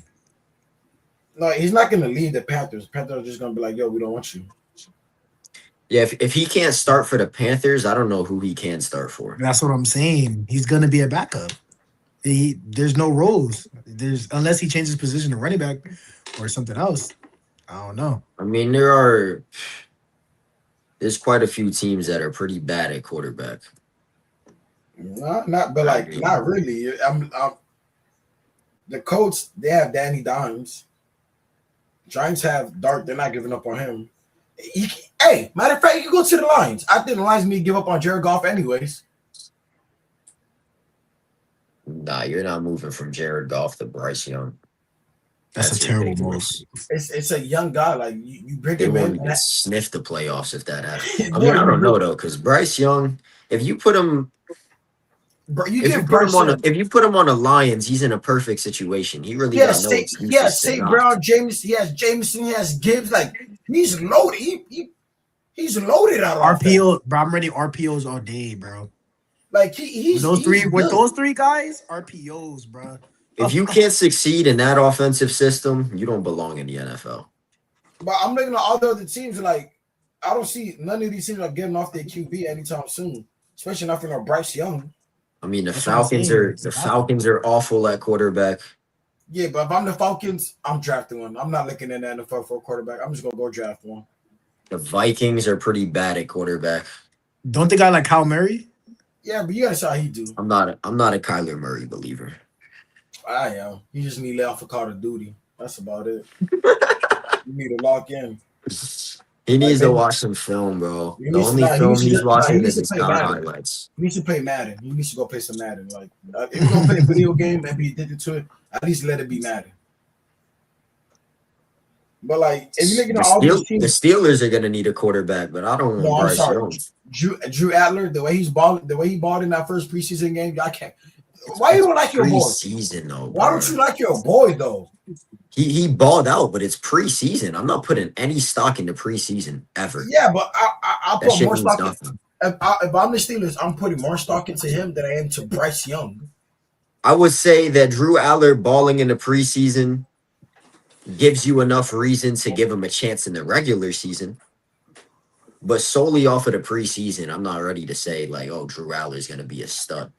No, he's not gonna leave the Panthers. Panthers are just gonna be like, yo, we don't want you. Yeah, if he can't start for the Panthers, I don't know who he can start for. That's what I'm saying. He's gonna be a backup. There's no roles. Unless he changes position to running back or something else. I don't know. I mean, there's quite a few teams that are pretty bad at quarterback. Not really. The Colts, they have Danny Dimes. Giants have Dart. They're not giving up on him. Hey, matter of fact, you go to the Lions. I think the Lions need to give up on Jared Goff anyways. Nah, you're not moving from Jared Goff to Bryce Young. That's a terrible move. It's a young guy. Like you bring They him won't in. even sniff the playoffs if that happens. I mean, I don't know though, because Bryce Young, if you put him if you put him on the Lions, he's in a perfect situation. He really got no excuses. Yeah, St. Brown, Jameson. He has Jameson. He has Gibbs. Like he's loaded. He's loaded out of RPO, bro. I'm ready RPOs all day, bro. Like he's those three guys, RPOs, bro. If you can't succeed in that offensive system, you don't belong in the NFL. But I'm looking at all the other teams. Like I don't see none of these teams are getting off their QB anytime soon, especially not for Bryce Young. I mean, the Falcons are awful at quarterback. Yeah, but if I'm the Falcons, I'm drafting one. I'm not looking in the NFL for a quarterback. I'm just gonna go draft one. The Vikings are pretty bad at quarterback. Don't they got like Kyle Murray? Yeah, but you gotta see how he do. I'm not a Kyler Murray believer. I am. You just need to lay off for Call of Duty. That's about it. You need to lock in. He needs to watch some film, bro. The only film he's watching is his highlights. He needs to play Madden. He needs to go play some Madden. Like if you're gonna play a video game and be addicted to it, at least let it be Madden. But like, if you're looking at all these teams, the Steelers are gonna need a quarterback, but I don't want Bryce Young. Drew Adler, the way he balled in that first preseason game, I can't. Why you don't like your boy? Preseason though. Why don't you like your boy though? He balled out, but it's preseason. I'm not putting any stock into preseason ever. Yeah, but I put more stock. If I'm the Steelers, I'm putting more stock into him than I am to Bryce Young. I would say that Drew Aller balling in the preseason gives you enough reason to give him a chance in the regular season. But solely off of the preseason, I'm not ready to say like, oh, Drew Aller is going to be a stud.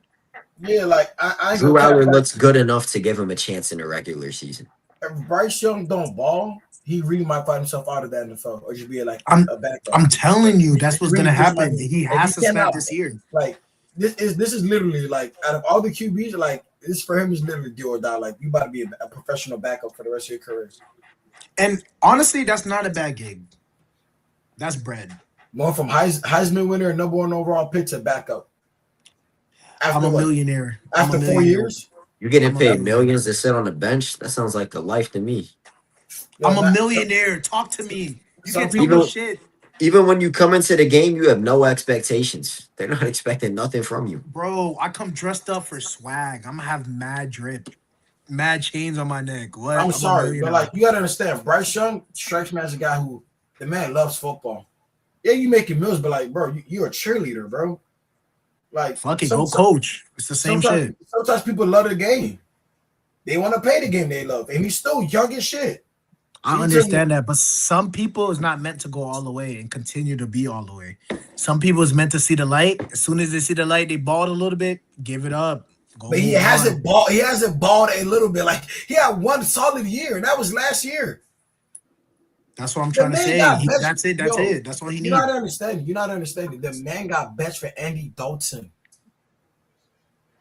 Yeah, like Drew Aller looks good enough to give him a chance in the regular season. If Bryce Young don't ball, he really might find himself out of the NFL or just be like a backup. I'm telling you, that's what's gonna happen. He has to snap this year. Like this is literally like out of all the QBs, like this for him is literally do or die. Like you about to be a professional backup for the rest of your career. And honestly, that's not a bad gig. That's bread. Going from Heisman winner and #1 overall pick to backup. I'm a millionaire. After 4 years. You're getting paid millions to sit on the bench? That sounds like the life to me. I'm a millionaire. Talk to me. You can't tell me shit. Even when you come into the game, you have no expectations. They're not expecting nothing from you. Bro, I come dressed up for swag. I'm going to have mad drip. Mad chains on my neck. What? I'm sorry, but like you got to understand, Bryce Young strikes me as a guy who, the man loves football. Yeah, you making meals, but like, bro, you're a cheerleader, bro. Like, fucking go coach. It's the same shit. Sometimes people love the game. They want to play the game they love. And he's still young as shit. I understand that, but some people is not meant to go all the way and continue to be all the way. Some people is meant to see the light. As soon as they see the light, they balled a little bit, give it up. But he hasn't balled a little bit. Like he had one solid year, and that was last year. That's what I'm trying to say. That's it. That's all he needs. You're not understanding. The man got benched for Andy Dalton.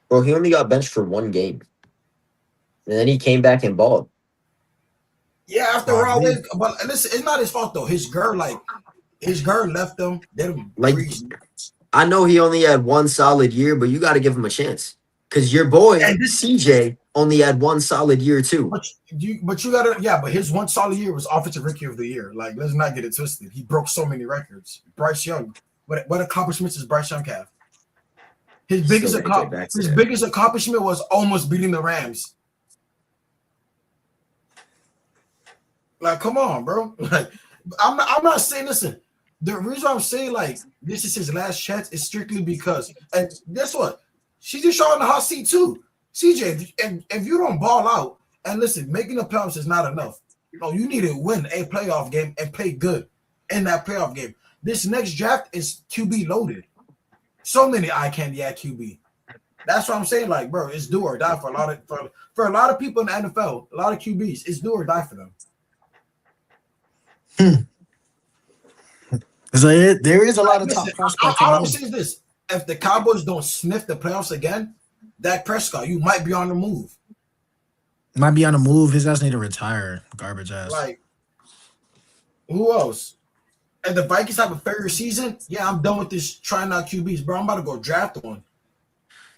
Bro, he only got benched for one game. And then he came back and balled. Yeah, after all this, but listen, it's not his fault though. His girl left him. I know he only had one solid year, but you got to give him a chance. Because your boy, CJ, only had one solid year too. But you gotta, but his one solid year was offensive rookie of the year. Like, let's not get it twisted. He broke so many records. Bryce Young, what accomplishments does Bryce Young have? His biggest accomplishment was almost beating the Rams. Like, come on, bro. Like, I'm not saying, listen, the reason I'm saying like this is his last chance is strictly because, and guess what? She's just showing the hot seat too. CJ, if you don't ball out, and listen, making the playoffs is not enough. No, you need to win a playoff game and play good. in that playoff game. This next draft is QB loaded. So many eye candy at QB. That's what I'm saying. Like, bro, it's do or die for a lot of people in the NFL. A lot of QBs, it's do or die for them. So there is a lot of top prospects. I always say this: if the Cowboys don't sniff the playoffs again, Dak Prescott, you might be on the move. Might be on the move. His ass need to retire. Garbage ass. Like, who else? If the Vikings have a failure season, yeah, I'm done with this trying out QBs, bro. I'm about to go draft one.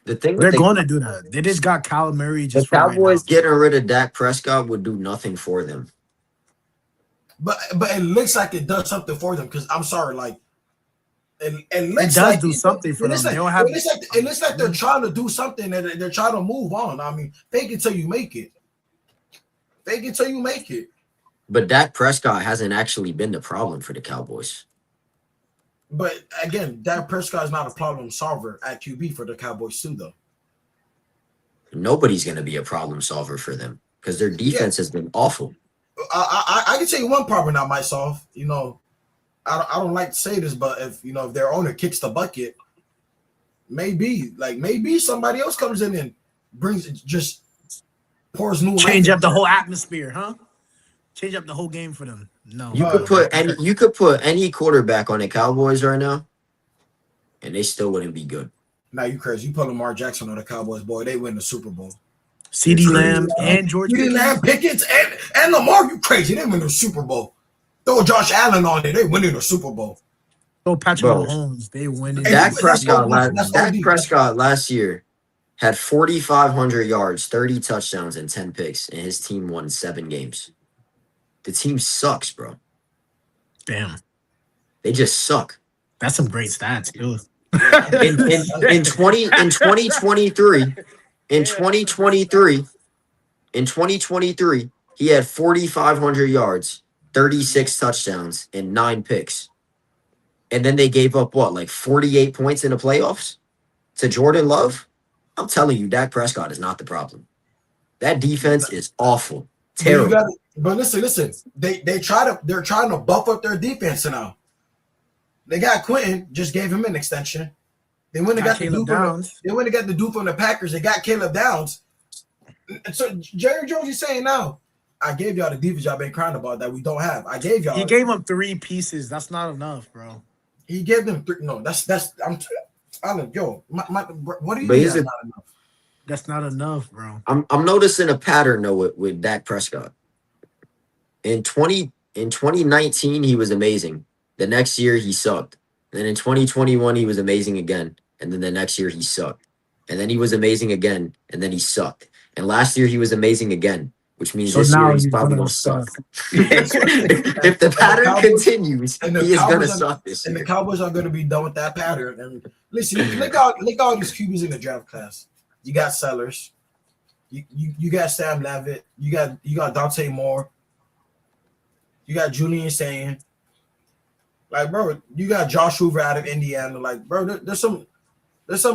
The thing They're going to do that. They just got Kyler Murray. the Just Cowboys getting rid of Dak Prescott would do nothing for them. But it looks like it does something for them because I'm sorry, like it does like do something for them. Like, they don't have. It looks like they're trying to do something and they're trying to move on. I mean, fake it till you make it. Fake it till you make it. But Dak Prescott hasn't actually been the problem for the Cowboys. But again, Dak Prescott is not a problem solver at QB for the Cowboys too, though. Nobody's going to be a problem solver for them because their defense has been awful. I can tell you one problem that might solve. You know, I don't like to say this, but if their owner kicks the bucket, maybe somebody else comes in and just pours new Change up the whole atmosphere, huh? Change up the whole game for them. No, You could put any quarterback on the Cowboys right now, and they still wouldn't be good. Now you crazy. You put Lamar Jackson on the Cowboys, boy, they win the Super Bowl. CeeDee Lamb and George Pickens and Lamar, you crazy. They win the Super Bowl. Throw Josh Allen on it. They winning the Super Bowl. Throw Patrick Mahomes. They winning. Dak Prescott last year had 4,500 yards, 30 touchdowns, and 10 picks, and his team won 7 games. The team sucks, bro. Damn. They just suck. That's some great stats, dude. In 2023, he had 4,500 yards, 36 touchdowns, and 9 picks. And then they gave up like 48 points in the playoffs to Jordan Love. I'm telling you, Dak Prescott is not the problem. That defense is awful, terrible. But listen. They're trying to buff up their defense now. They got Quentin, just gave him an extension. They went and got the dude from the Packers. They got Caleb Downs. So Jerry Jones is saying now, I gave y'all the defense y'all been crying about that we don't have. I gave y'all. He gave them 3 pieces. That's not enough, bro. He gave them 3. No, that's. What do you mean that's not enough? That's not enough, bro. I'm noticing a pattern though with Dak Prescott. In 2019, he was amazing. The next year, he sucked. Then in 2021, he was amazing again. And then the next year, he sucked. And then he was amazing again. And then he sucked. And last year, he was amazing again, which means this year he's probably going to suck. If the pattern continues, he is going to suck this year. And the Cowboys are going to be done with that pattern. And listen, look all these QBs in the draft class. You got Sellers. You got Sam Levitt. You got Dante Moore. You got Julian Sane. Like, bro, you got Josh Hoover out of Indiana. Like, bro, there's some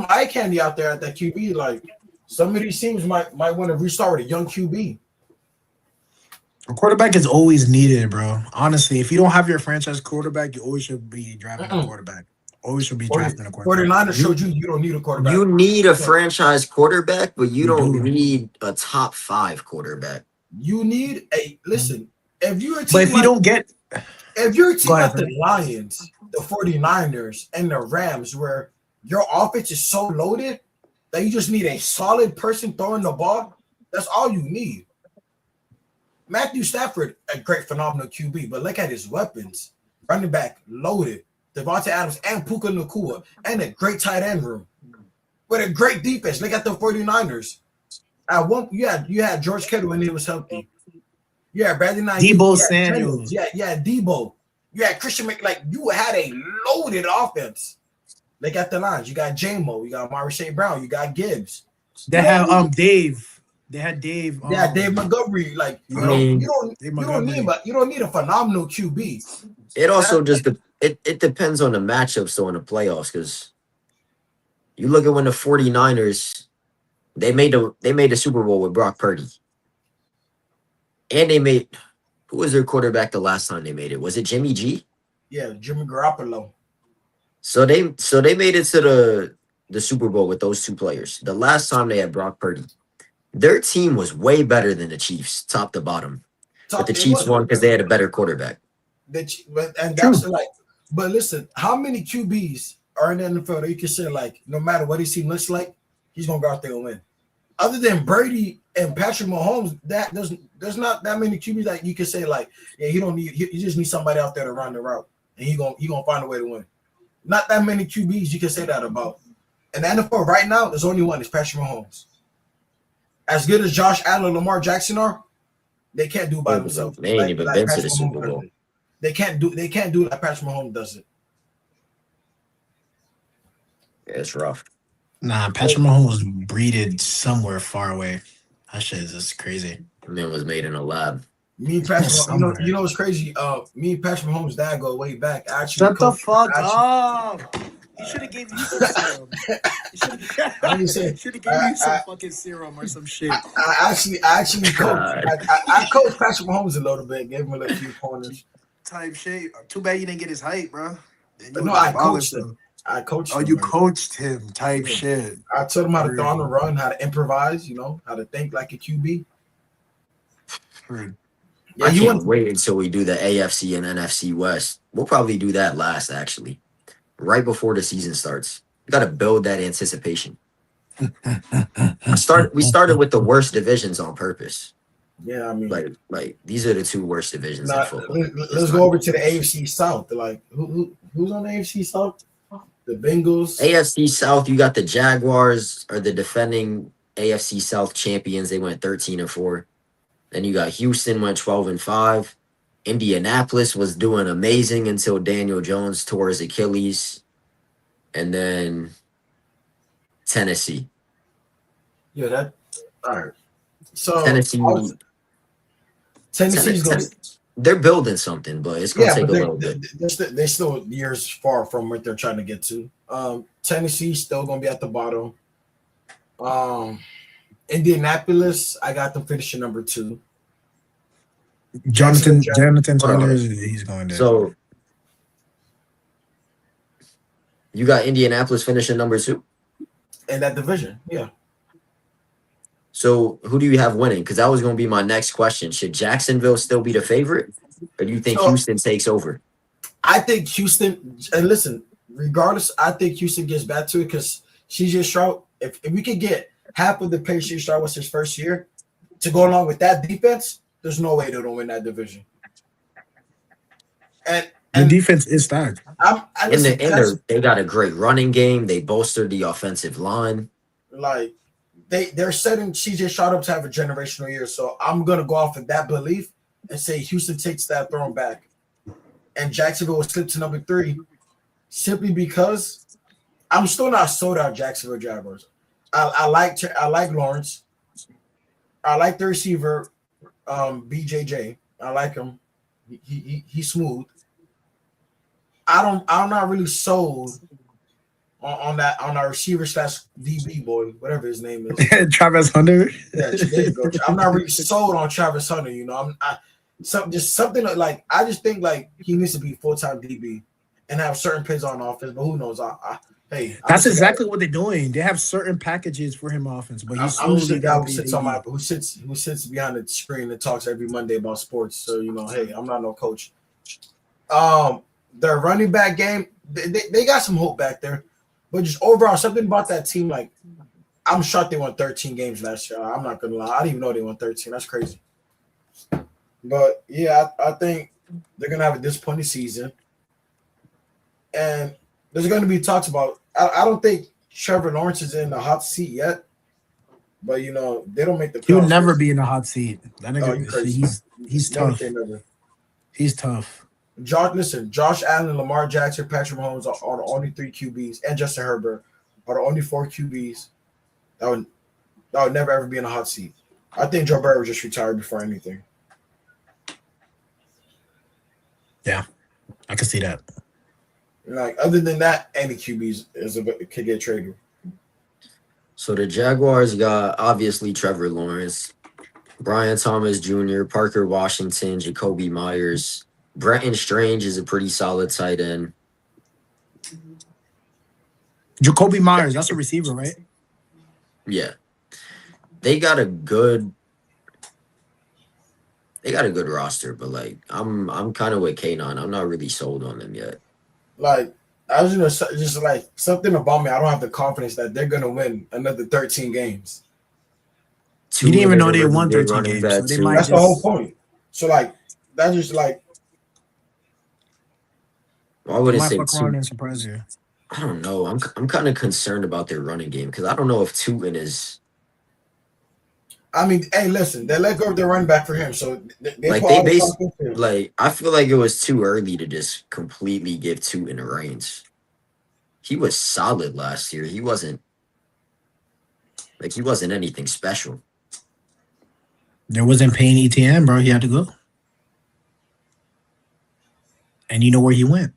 eye candy out there at that QB. Like, some of these teams might want to restart with a young QB. A quarterback is always needed, bro. Honestly, if you don't have your franchise quarterback, you always should be drafting a quarterback. Always should be drafting a quarterback. 49ers showed you don't need a quarterback. You need a franchise quarterback, but you don't need a top 5 quarterback. You need listen. If you're a team, but if you don't get, if you're a team like the Lions, the 49ers, and the Rams, where your offense is so loaded that you just need a solid person throwing the ball, that's all you need. Matthew Stafford, a great, phenomenal QB, but look at his weapons. Running back, loaded. Devontae Adams and Puka Nacua, and a great tight end room. With a great defense. Look at the 49ers. At one, you had George Kittle when he was healthy. You had Bradley Knight. Debo Samuel. Yeah, Debo. You had Christian you had a loaded offense. Look at the lines. You got J-Mo. You got Amari St. Brown. You got Gibbs. They have Dave. They had Dave. Dave Montgomery. Like you don't need a phenomenal QB. It also it depends on the matchups though in the playoffs, because you look at when the 49ers they made the Super Bowl with Brock Purdy. And they made, who was their quarterback the last time they made it? Was it Jimmy G? Yeah, Jimmy Garoppolo. So they made it to the Super Bowl with those two players. The last time they had Brock Purdy, their team was way better than the Chiefs, top to bottom. But the It Chiefs was won because they had a better quarterback. and True. that's like. But listen, how many QBs are in the NFL that you can say like, no matter what his team looks like, he's gonna go out there and win? Other than Brady and Patrick Mahomes, that there's not that many QBs that you can say like, yeah, he just needs somebody out there to run the route, and he gonna find a way to win. Not that many QBs you can say that about. And the NFL right now, there's only one. It's Patrick Mahomes. As good as Josh Allen, Lamar Jackson are, they can't do it by themselves. They ain't even been to the Super Mahomes Bowl. does it. They can't do it like Patrick Mahomes does it. Yeah, it's rough. Nah, Patrick Mahomes was breeded somewhere far away. That shit is just crazy. Man was made in a lab. Me and Patrick, Somewhere. you know what's crazy? Me and Patrick Mahomes' dad go way back. Shut the fuck up. He should have gave you some serum. He should have gave you some fucking serum or some shit. I actually coached. I coached Patrick Mahomes a little bit, gave him a few corners. Type shit. Too bad you didn't get his height, bro. No, I coached him. Oh, you coached him. Type shit. I taught him how to throw on the run, how to improvise. You know, how to think like a QB. Yeah, I can't wait until we do the AFC and NFC West. We'll probably do that last, actually, right before the season starts. We got to build that anticipation. We started with the worst divisions on purpose. Yeah, I mean, like these are the two worst divisions in football. Let's go over to the AFC South. Like, who's on the AFC South? The Bengals. AFC South, you got the Jaguars, are the defending AFC South champions. They went 13-4. Then you got Houston went 12-5. Indianapolis was doing amazing until Daniel Jones tore his Achilles. And then Tennessee. Yeah, that all right. So Tennessee's they're building something, but it's gonna take a little bit. They're still years far from what they're trying to get to. Tennessee's still gonna be at the bottom. Indianapolis, I got them finishing number 2. Jonathan Taylor, he's going there. So you got Indianapolis finishing number 2 in that division, yeah. So who do you have winning? Because that was going to be my next question. Should Jacksonville still be the favorite, or do you think Houston takes over? I think Houston. And listen, regardless, I think Houston gets back to it because CJ Stroud. If we could get half of the pay CJ Stroud was his first year to go along with that defense, there's no way they don't win that division. And the defense is stacked. They got a great running game. They bolstered the offensive line. Like they're setting CJ Stroud up to have a generational year. So I'm gonna go off of that belief and say Houston takes that throne back, and Jacksonville will slip to number 3, simply because I'm still not sold out Jacksonville Jaguars. I like Lawrence. I like the receiver, BJJ. I like him. He's smooth. I'm not really sold on our receiver / DB boy, whatever his name is. Travis Hunter. Yeah, there you go. I'm not really sold on Travis Hunter. You know, something like I just think like he needs to be full-time DB and have certain plays on offense. But who knows? That's exactly what they're doing. They have certain packages for him offense, but he's I'm just a guy who sits behind the screen and talks every Monday about sports. So you know, hey, I'm not no coach. Their running back game, they got some hope back there, but just overall, something about that team, like I'm shocked they won 13 games last year. I'm not gonna lie, I didn't even know they won 13. That's crazy. But yeah, I think they're gonna have a disappointing season, and there's going to be talks about. I don't think Trevor Lawrence is in the hot seat yet, but you know they don't make the. He'll never be in the hot seat. That nigga, he's tough. He's tough. Josh Allen, Lamar Jackson, Patrick Mahomes are the only 3 QBs, and Justin Herbert are the only 4 QBs that would never ever be in a hot seat. I think Joe Burrow just retired before anything. Yeah, I can see that. Like other than that, any QBs could get traded. So the Jaguars got obviously Trevor Lawrence, Brian Thomas Jr., Parker Washington, Jacoby Myers, Brenton Strange is a pretty solid tight end. Jacoby Myers, that's a receiver, right? Yeah. They got a good roster, but like I'm kind of with Kanon. I'm not really sold on them yet. Like I was just like something about me. I don't have the confidence that they're gonna win another 13 games. You didn't even know they won 13 games, so they might That's the whole point. So like that's just like. I wouldn't say fuck around and surprise you. I don't know. I'm kind of concerned about their running game because I don't know if Tootin is. I mean, hey, listen, they let go of their running back for him, so I feel like it was too early to just completely give Tootin the reins. He was solid last year. He wasn't anything special. There wasn't paying ETN, bro. He had to go, and you know where he went.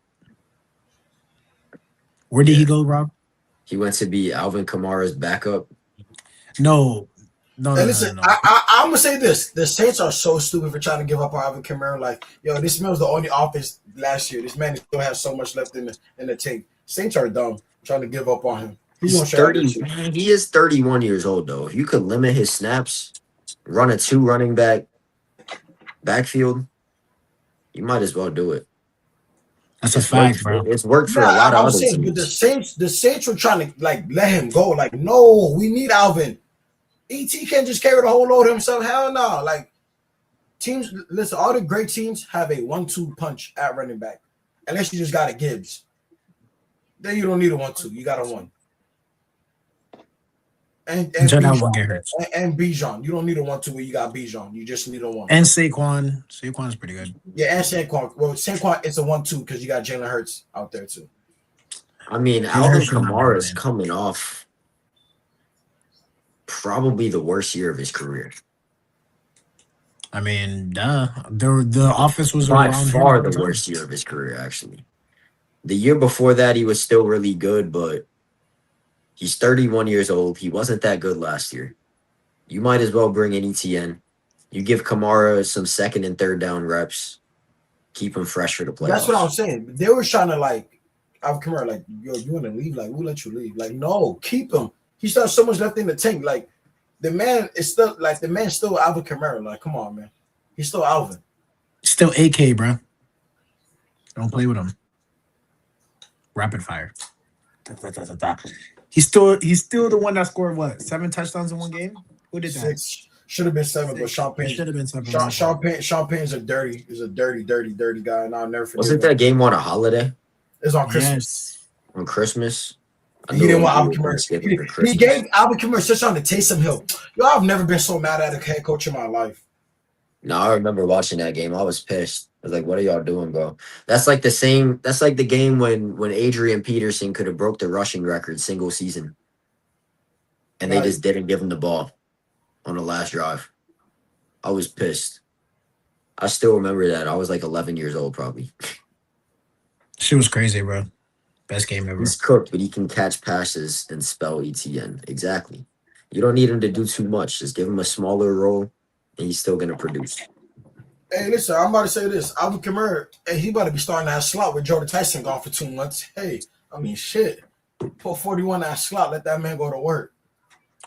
Where did he go, Rob? He went to be Alvin Kamara's backup. No. Listen, I'm gonna say this: the Saints are so stupid for trying to give up on Alvin Kamara. Like, yo, this man was the only offense last year. This man still has so much left in the tank. Saints are dumb trying to give up on him. He's 30. He is 31 years old, though. If you could limit his snaps, run a 2 running backfield, you might as well do it. That's a fact, bro. It's worked for a lot of other teams. But the Saints were trying to like let him go. Like, no, we need Alvin. ET can't just carry the whole load himself. Hell no. Like, teams, listen, all the great teams have a 1-2 punch at running back. Unless you just got a Gibbs. Then you don't need a 1-2. You got a 1. And Bijan. You don't need a 1-2 where you got Bijan. You just need a 1. And Saquon. Saquon's pretty good. Yeah, and Saquon. Well, Saquon is a 1-2 because you got Jalen Hurts out there too. I mean, Alvin Kamara is coming off probably the worst year of his career. I mean, the offense was by far the worst year of his career, actually. The year before that, he was still really good, but he's 31 years old. He wasn't that good last year. You might as well bring in ETN. You give Kamara some second and third down reps. Keep him fresh for the playoffs. That's what I was saying. They were trying to like, Alvin Kamara, like, yo, you want to leave? Like, we'll let you leave. Like, no, keep him. He still has so much left in the tank. Like, the man's still Alvin Kamara. Like, come on, man. He's still Alvin. Still AK, bro. Don't play with him. Rapid fire. He's still the one that scored what? 7 touchdowns in one game? Who did that? 6. Should have been 7, but Sean Payne should have been 7. Sean Payne's a dirty guy, and I'll never forget. Wasn't that game on a holiday? It's on Christmas. Yes. On Christmas? He didn't want Alvin Kamara. He gave Alvin Kamara such on to taste some help. Yo, I've never been so mad at a head coach in my life. No, I remember watching that game. I was pissed. I was like, what are y'all doing, bro? That's like the game when Adrian Peterson could have broke the rushing record single season. And they just didn't give him the ball on the last drive. I was pissed. I still remember that. I was like 11 years old, probably. Shit was crazy, bro. Best game ever. He's cooked, but he can catch passes and spell ETN. Exactly. You don't need him to do too much. Just give him a smaller role, and he's still going to produce. Hey, listen, I'm about to say this. Alvin Kamara, hey, he about to be starting that slot with Jordan Tyson gone for 2 months. Hey, I mean, shit. Put 41 in that slot. Let that man go to work.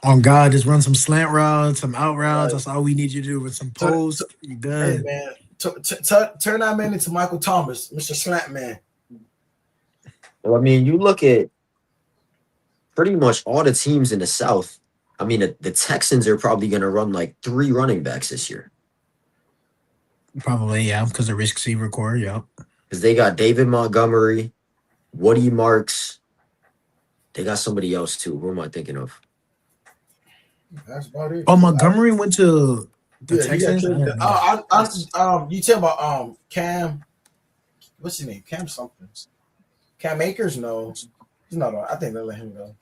On God, just run some slant routes, some out routes. That's all we need you to do with some posts. You good. Hey, man. Turn that man into Michael Thomas, Mr. Slant Man. Well, I mean, you look at pretty much all the teams in the South. I mean, the Texans are probably going to run like 3 running backs this year. Probably, yeah, because of receiver core, yeah. Because they got David Montgomery, Woody Marks. They got somebody else, too. Who am I thinking of? That's about it. Oh, Montgomery went to the Texans? You tell about Cam. What's his name? Cam something. Cam Akers? No. He's not on. I think they'll let him go.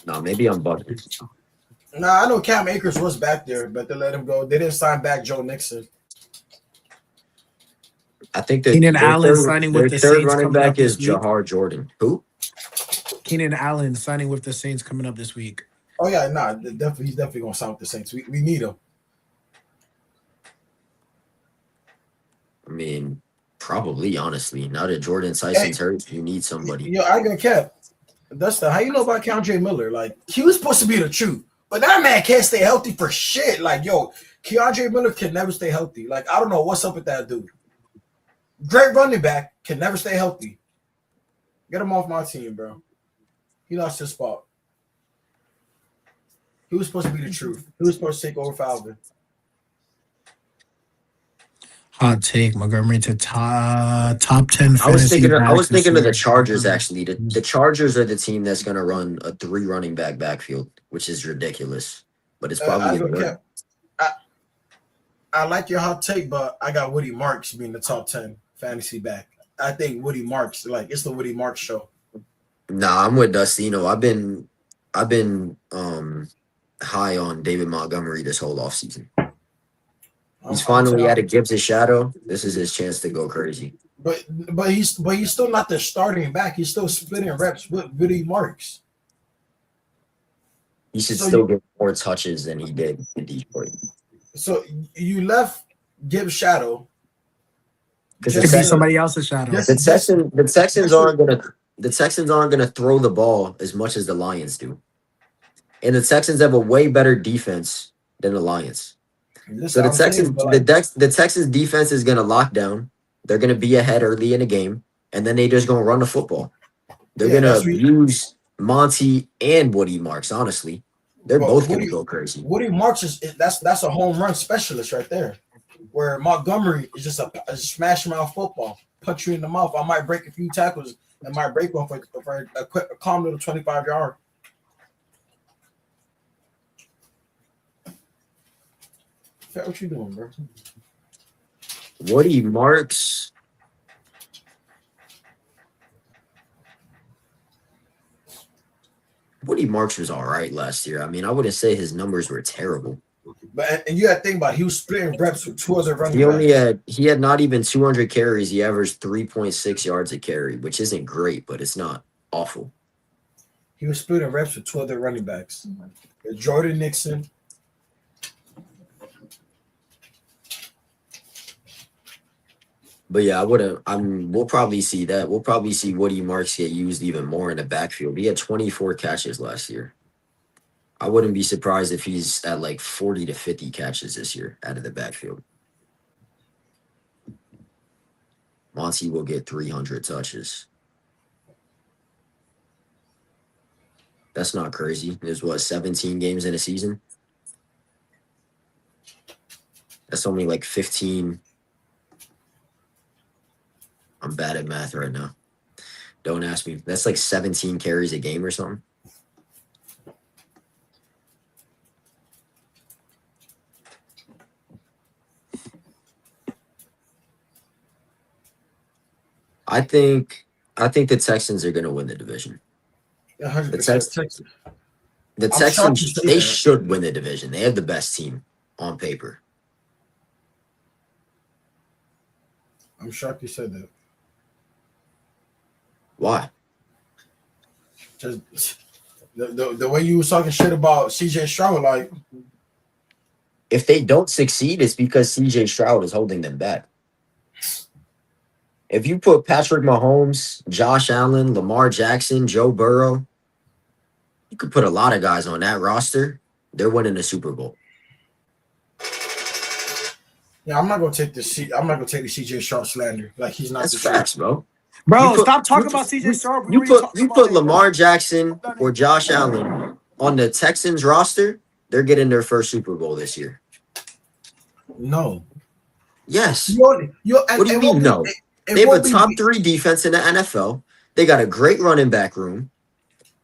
No, maybe I'm bugging. Nah, I know Cam Akers was back there, but they let him go. They didn't sign back Joe Nixon. I think that Keenan Allen signing with the Saints. Third running back is Jahar Jordan. Who? Keenan Allen signing with the Saints coming up this week. Oh yeah, he's definitely gonna sign with the Saints. We need him. mean, probably, honestly. Now that Jordan Tyson's hurt, you need somebody. Yo, I got cap. Dustin, how you know about Keandre Miller? Like, he was supposed to be the truth, but that man can't stay healthy for shit. Like, yo, Keandre Miller can never stay healthy. Like, I don't know what's up with that dude. Great running back, can never stay healthy. Get him off my team, bro. He lost his spot. He was supposed to be the truth. He was supposed to take over Falvin. Hot take, Montgomery to top 10. I was thinking of the year. Chargers, actually. The Chargers are the team that's going to run a 3 running back backfield, which is ridiculous. But it's probably going to work. I like your hot take, but I got Woody Marks being the top 10 fantasy back. I think Woody Marks, like, it's the Woody Marks show. Nah, I'm with Dustino. I've been high on David Montgomery this whole offseason. He's finally out of Gibbs' shadow. This is his chance to go crazy. But he's still not the starting back. He's still splitting reps with Woody Marks. He should still get more touches than he did in Detroit. So you left Gibbs' shadow. Because it could be somebody else's shadow. The Texans aren't gonna throw the ball as much as the Lions do. And the Texans have a way better defense than the Lions. So the Texans defense is gonna lock down. They're gonna be ahead early in the game, and then they just gonna run the football. They're gonna use Monty and Woody Marks. Honestly, they're both gonna go crazy. Woody Marks that's a home run specialist right there. Where Montgomery is just a smash mouth football, punch you in the mouth. I might break a few tackles. I might break one for a calm little 25-yard. What you doing, bro? Woody Marks. Woody Marks was all right last year. I mean, I wouldn't say his numbers were terrible. But and you got to think about it, he was splitting reps with 2 other running backs. He had not even 200 carries. He averaged 3.6 yards a carry, which isn't great, but it's not awful. He was splitting reps with 2 other running backs. Jordan Nixon. But yeah, we'll probably see that. We'll probably see Woody Marks get used even more in the backfield. He had 24 catches last year. I wouldn't be surprised if he's at like 40 to 50 catches this year out of the backfield. Monty will get 300 touches. That's not crazy. There's 17 games in a season? That's only like 15. I'm bad at math right now. Don't ask me. That's like 17 carries a game or something. I think the Texans are going to win the division. 100%. The Texans, they should win the division. They have the best team on paper. I'm shocked you said that. Why? Just the way you was talking shit about CJ Stroud, like, if they don't succeed, it's because CJ Stroud is holding them back. If you put Patrick Mahomes, Josh Allen, Lamar Jackson, Joe Burrow, you could put a lot of guys on that roster. They're winning the Super Bowl. Yeah, I'm not gonna take the CJ Stroud slander. Like, he's not. That's facts, bro. Bro, stop talking about CJ Stroud. You put Lamar Jackson or Josh Allen on the Texans roster, they're getting their first Super Bowl this year. No. Yes. What do you mean no? They have a top 3 defense in the NFL. They got a great running back room.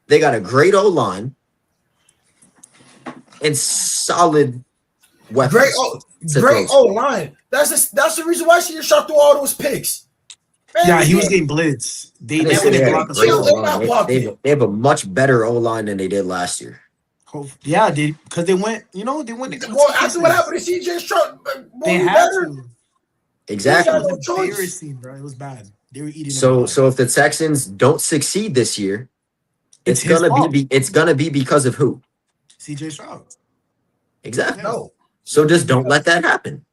They got a great O-line and solid weapons. Great O-line. That's the reason why she shot through all those picks. Man, yeah, he was getting blitz. They have a much better O-line than they did last year. Yeah, because they went. Well, after what happened to CJ Stroud, they had to. Exactly. It was embarrassing, bro. It was bad. They were eating. So if the Texans don't succeed this year, it's gonna be because of who? CJ Stroud. Exactly. No. So just don't let that happen.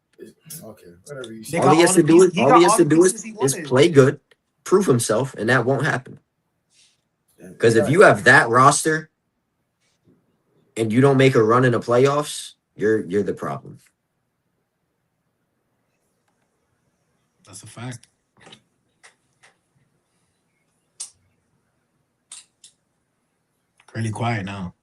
Okay, whatever you They say. All got he has all to the do pieces. is He all he got has all to the do pieces he is wanted. play good, prove himself, and that won't happen. Because if Right. you have that roster and you don't make a run in the playoffs, you're the problem. That's a fact. Really quiet now.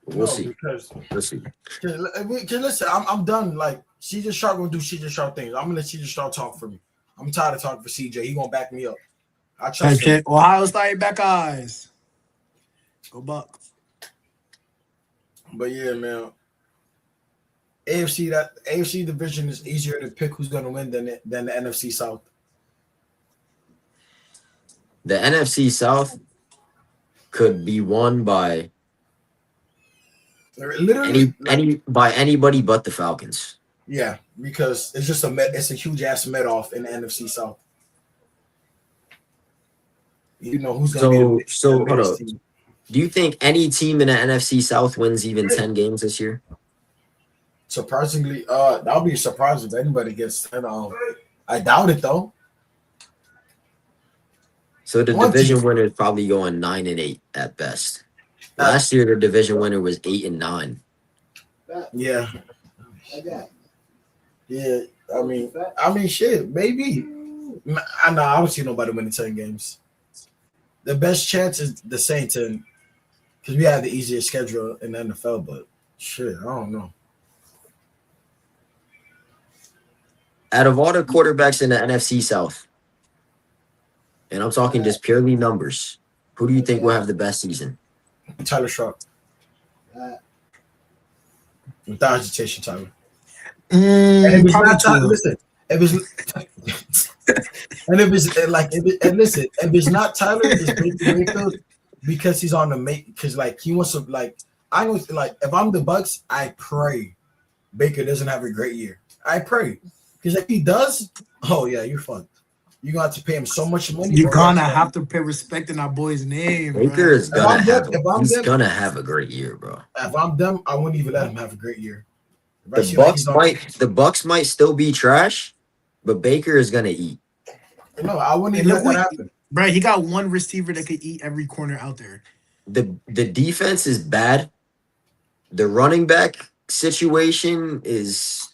We'll No, see. because We'll see. listen, I'm done. Like CJ Sharp gonna do CJ Sharp things. I'm gonna let CJ Sharp talk for me. I'm tired of talking for CJ. He gonna back me up. I Type trust him. shit. Ohio State Buckeyes. Go Bucks. But yeah, man. AFC division is easier to pick who's gonna win than the NFC South. The NFC South could be won by Literally, by anybody but the Falcons. yeah, because it's just it's a huge ass met off in the NFC South. You know who's gonna be So the hold biggest up. team. Do you think any team in the NFC South wins even 10 games this year? Surprisingly, that would be a surprise if anybody gets 10. I doubt it though. So the One division team. winner is probably going 9-8 at best. Last year, the division winner was 8-9. Yeah. Yeah. I mean, shit. Maybe. I know. I don't see nobody winning 10 games. The best chance is the Saints, and because we have the easiest schedule in the NFL. But shit, I don't know. Out of all the quarterbacks in the NFC South, and I'm talking just purely numbers, who do you think will have the best season? Tyler Sharp. Without hesitation, Tyler. And if it's Probably not Tyler, two. listen. If it's and if it's like and listen, if it's not Tyler, it's Baker Mayfield because he's on the make because like he wants to like I know like if I'm the Bucks, I pray Baker doesn't have a great year. I pray because if he does, oh yeah, you're fucked. You're gonna have to pay him so much money. You're bro, gonna that's have to pay respect in our boy's name, Baker bro. is gonna have them, gonna have a great year, bro. if I'm them, I wouldn't even let him have a great year. If I The see like he's Bucks might still be trash, but Baker is gonna eat. no, I wouldn't And even look let that what, happen. bro. He got one receiver that could eat every corner out there. The defense is bad. The running back situation is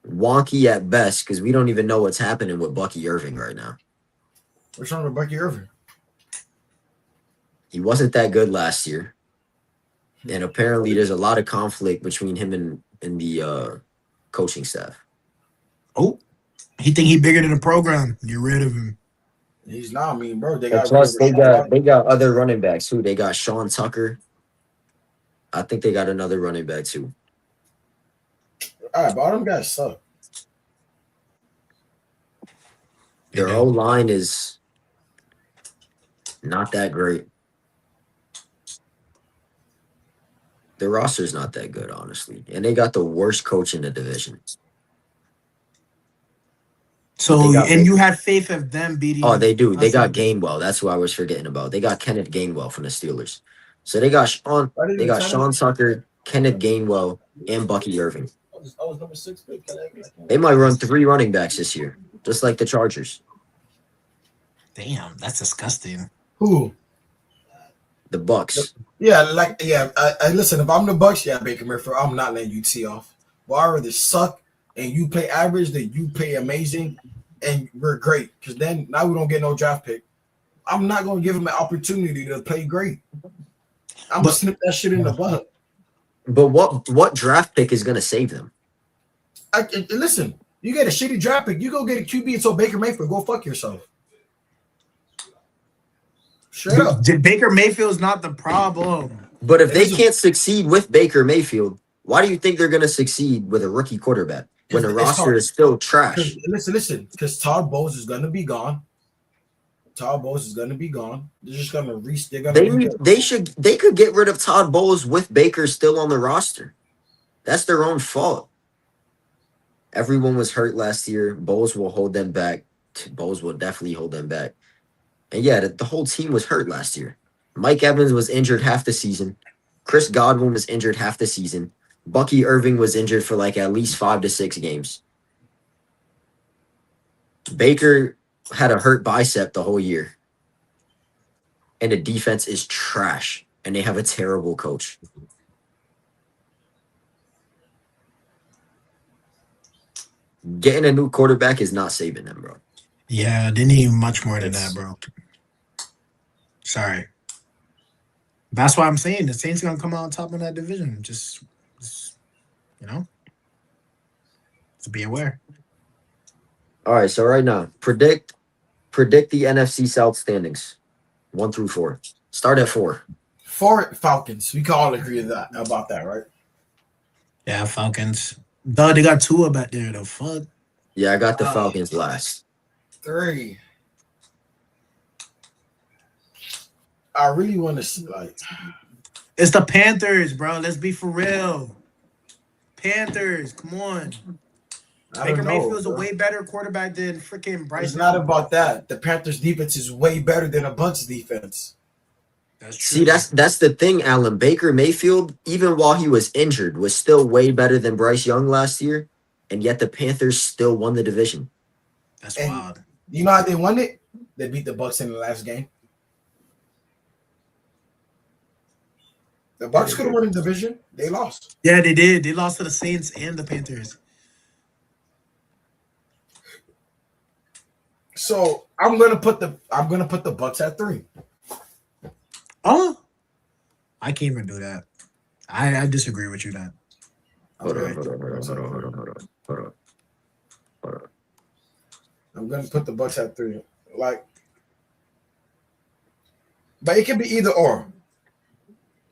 wonky at best because we don't even know what's happening with Bucky Irving right now. What's wrong with Bucky Irving? He wasn't that good last year. And apparently there's a lot of conflict between him and the coaching staff. Oh, he think he bigger than the program. Get rid of him. He's not. I mean, bro, they And got plus rid of Rashawn they got other running backs too. They got Sean Tucker. I think they got another running back too. All right, but all them guys suck. Their O line is not that great. Their roster's not that good, honestly. And they got the worst coach in the division. So, and you had faith of them beating. Oh, they do. They got us. Gainwell. That's who I was forgetting about. They got Kenneth Gainwell from the Steelers. So they got Sean Tucker, Kenneth Gainwell, and Bucky Irving. I was number 6 pick. They might run 3 running backs this year, just like the Chargers. Damn, that's disgusting. Who? The Bucks. Yeah, I listen. If I'm the Bucks, yeah, Baker Mayfield, I'm not letting you tee off. Well, I rather suck and you play average than you play amazing, and we're great. Because then now we don't get no draft pick. I'm not gonna give him an opportunity to play great. I'm gonna snip that shit in the butt. But what draft pick is gonna save them? Listen, you get a shitty draft pick, you go get a QB until Baker Mayfield. Go fuck yourself. Straight up. Baker Mayfield's not the problem. But if they can't succeed with Baker Mayfield, why do you think they're gonna succeed with a rookie quarterback when the roster is still trash? Listen, because Todd Bowles is gonna be gone. They're just gonna They could get rid of Todd Bowles with Baker still on the roster. That's their own fault. Everyone was hurt last year. Bowles will hold them back. Bowles will definitely hold them back. And yeah, the whole team was hurt last year. Mike Evans was injured half the season. Chris Godwin was injured half the season. Bucky Irving was injured for like at least 5 to 6 games. Baker had a hurt bicep the whole year. And the defense is trash. And they have a terrible coach. Getting a new quarterback is not saving them, bro. Yeah, they need much more than that, bro. Sorry. That's why I'm saying the Saints gonna come out on top of that division. Just you know, to be aware. All right, so right now, predict the NFC South standings, 1 through 4. Start at 4. 4 Falcons. We can all agree about that, right? Yeah, Falcons. Duh, they got Tua back there. The fuck. Yeah, I got the Falcons last. 3. I really want to see, like, It's the Panthers, bro. Let's be for real. Panthers, come on. Baker Mayfield's a way better quarterback than freaking Bryce. It's not about that. The Panthers defense is way better than a Bucs defense. That's true. See, that's the thing, Alan. Baker Mayfield, even while he was injured, was still way better than Bryce Young last year, and yet the Panthers still won the division. That's wild. You know how they won it? They beat the Bucs in the last game. The Bucs could have won the division. They lost. Yeah, they did. They lost to the Saints and the Panthers. So I'm gonna put the Bucs at 3. Oh, I can't even do that. I disagree with you then. Hold on. I'm gonna put the Bucs at 3. Like, but it can be either or.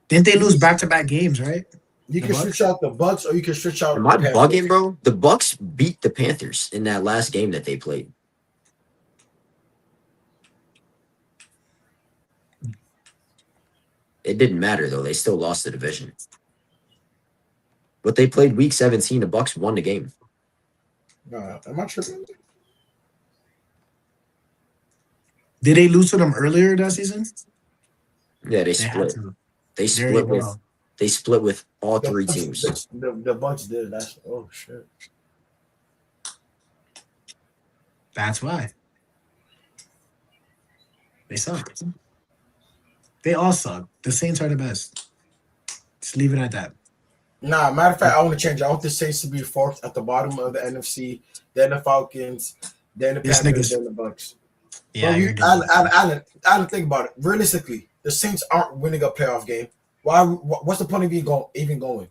Didn't they lose back-to-back games, right? You can switch out the Bucs, or you can switch out. Am I bugging, bro? The Bucs beat the Panthers in that last game that they played. It didn't matter though; they still lost the division. But they played Week 17. The Bucs won the game. Am I tripping? Did they lose to them earlier that season? Yeah, they split. They split with all 3 teams. The Bucs did. That's shit. That's why. They suck. They all suck. The Saints are the best. Just leave it at that. Nah, matter of fact, I want to change. I want the Saints to be 4th at the bottom of the NFC, then the Falcons, then the Panthers, then the Bucs. Yeah, Alan, think about it. Realistically, the Saints aren't winning a playoff game. Why? What's the point of even going?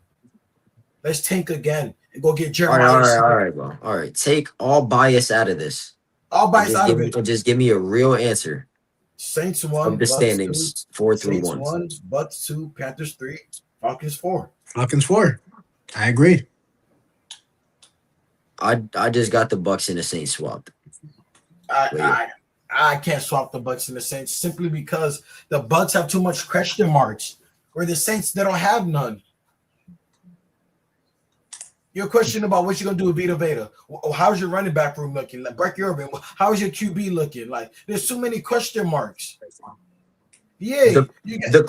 Let's tank again and go get Jeremiah. All right, bro. All right, take all bias out of this. All bias out of it. And just give me a real answer. Saints 1. Of the standings, 4 through 1. 1, Bucs 2, Panthers 3, Falcons 4. Falcons 4. I agree. I just got the Bucs and the Saints swapped. I can't swap the Bucs and the Saints simply because the Bucs have too much question marks, where the Saints, they don't have none. Your question about what you're gonna do with Vita Veda. How's your running back room looking? Like Breck Urban, how's your QB looking? Like, there's too many question marks. Yeah, the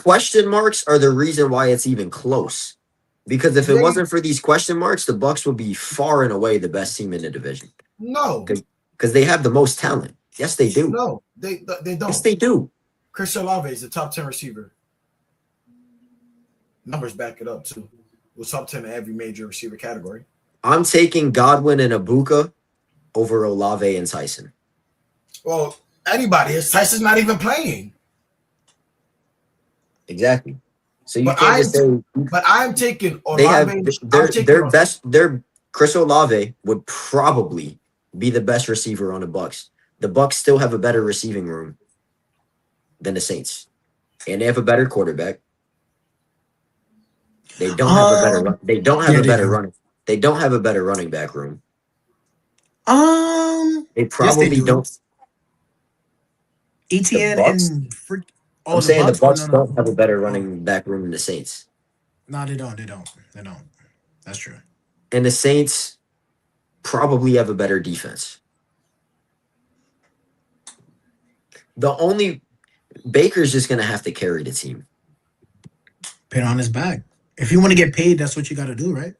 question marks are the reason why it's even close. Because if it wasn't for these question marks, the Bucs would be far and away the best team in the division. No, because they have the most talent. Yes, they do. No, they don't. Yes, they do. Chris Olave is a top 10 receiver. Numbers back it up too. Was top 10 in every major receiver category. I'm taking Godwin and Ibuka over Olave and Tyson. Well, anybody is. Tyson's not even playing. Exactly. So you can't just say. But I'm taking Olave. Their best. Their Chris Olave would probably be the best receiver on the Bucs. The Bucs still have a better receiving room than the Saints, and they have a better quarterback. They don't have a better. They don't have a better running. They don't have a better running back room. They probably don't. ETN and I'm saying the Bucs don't have a better running back room than the Saints. No, they don't. They don't. That's true. And the Saints probably have a better defense. The only Baker's just gonna have to carry the team. Put it on his back. If you want to get paid, that's what you got to do, right?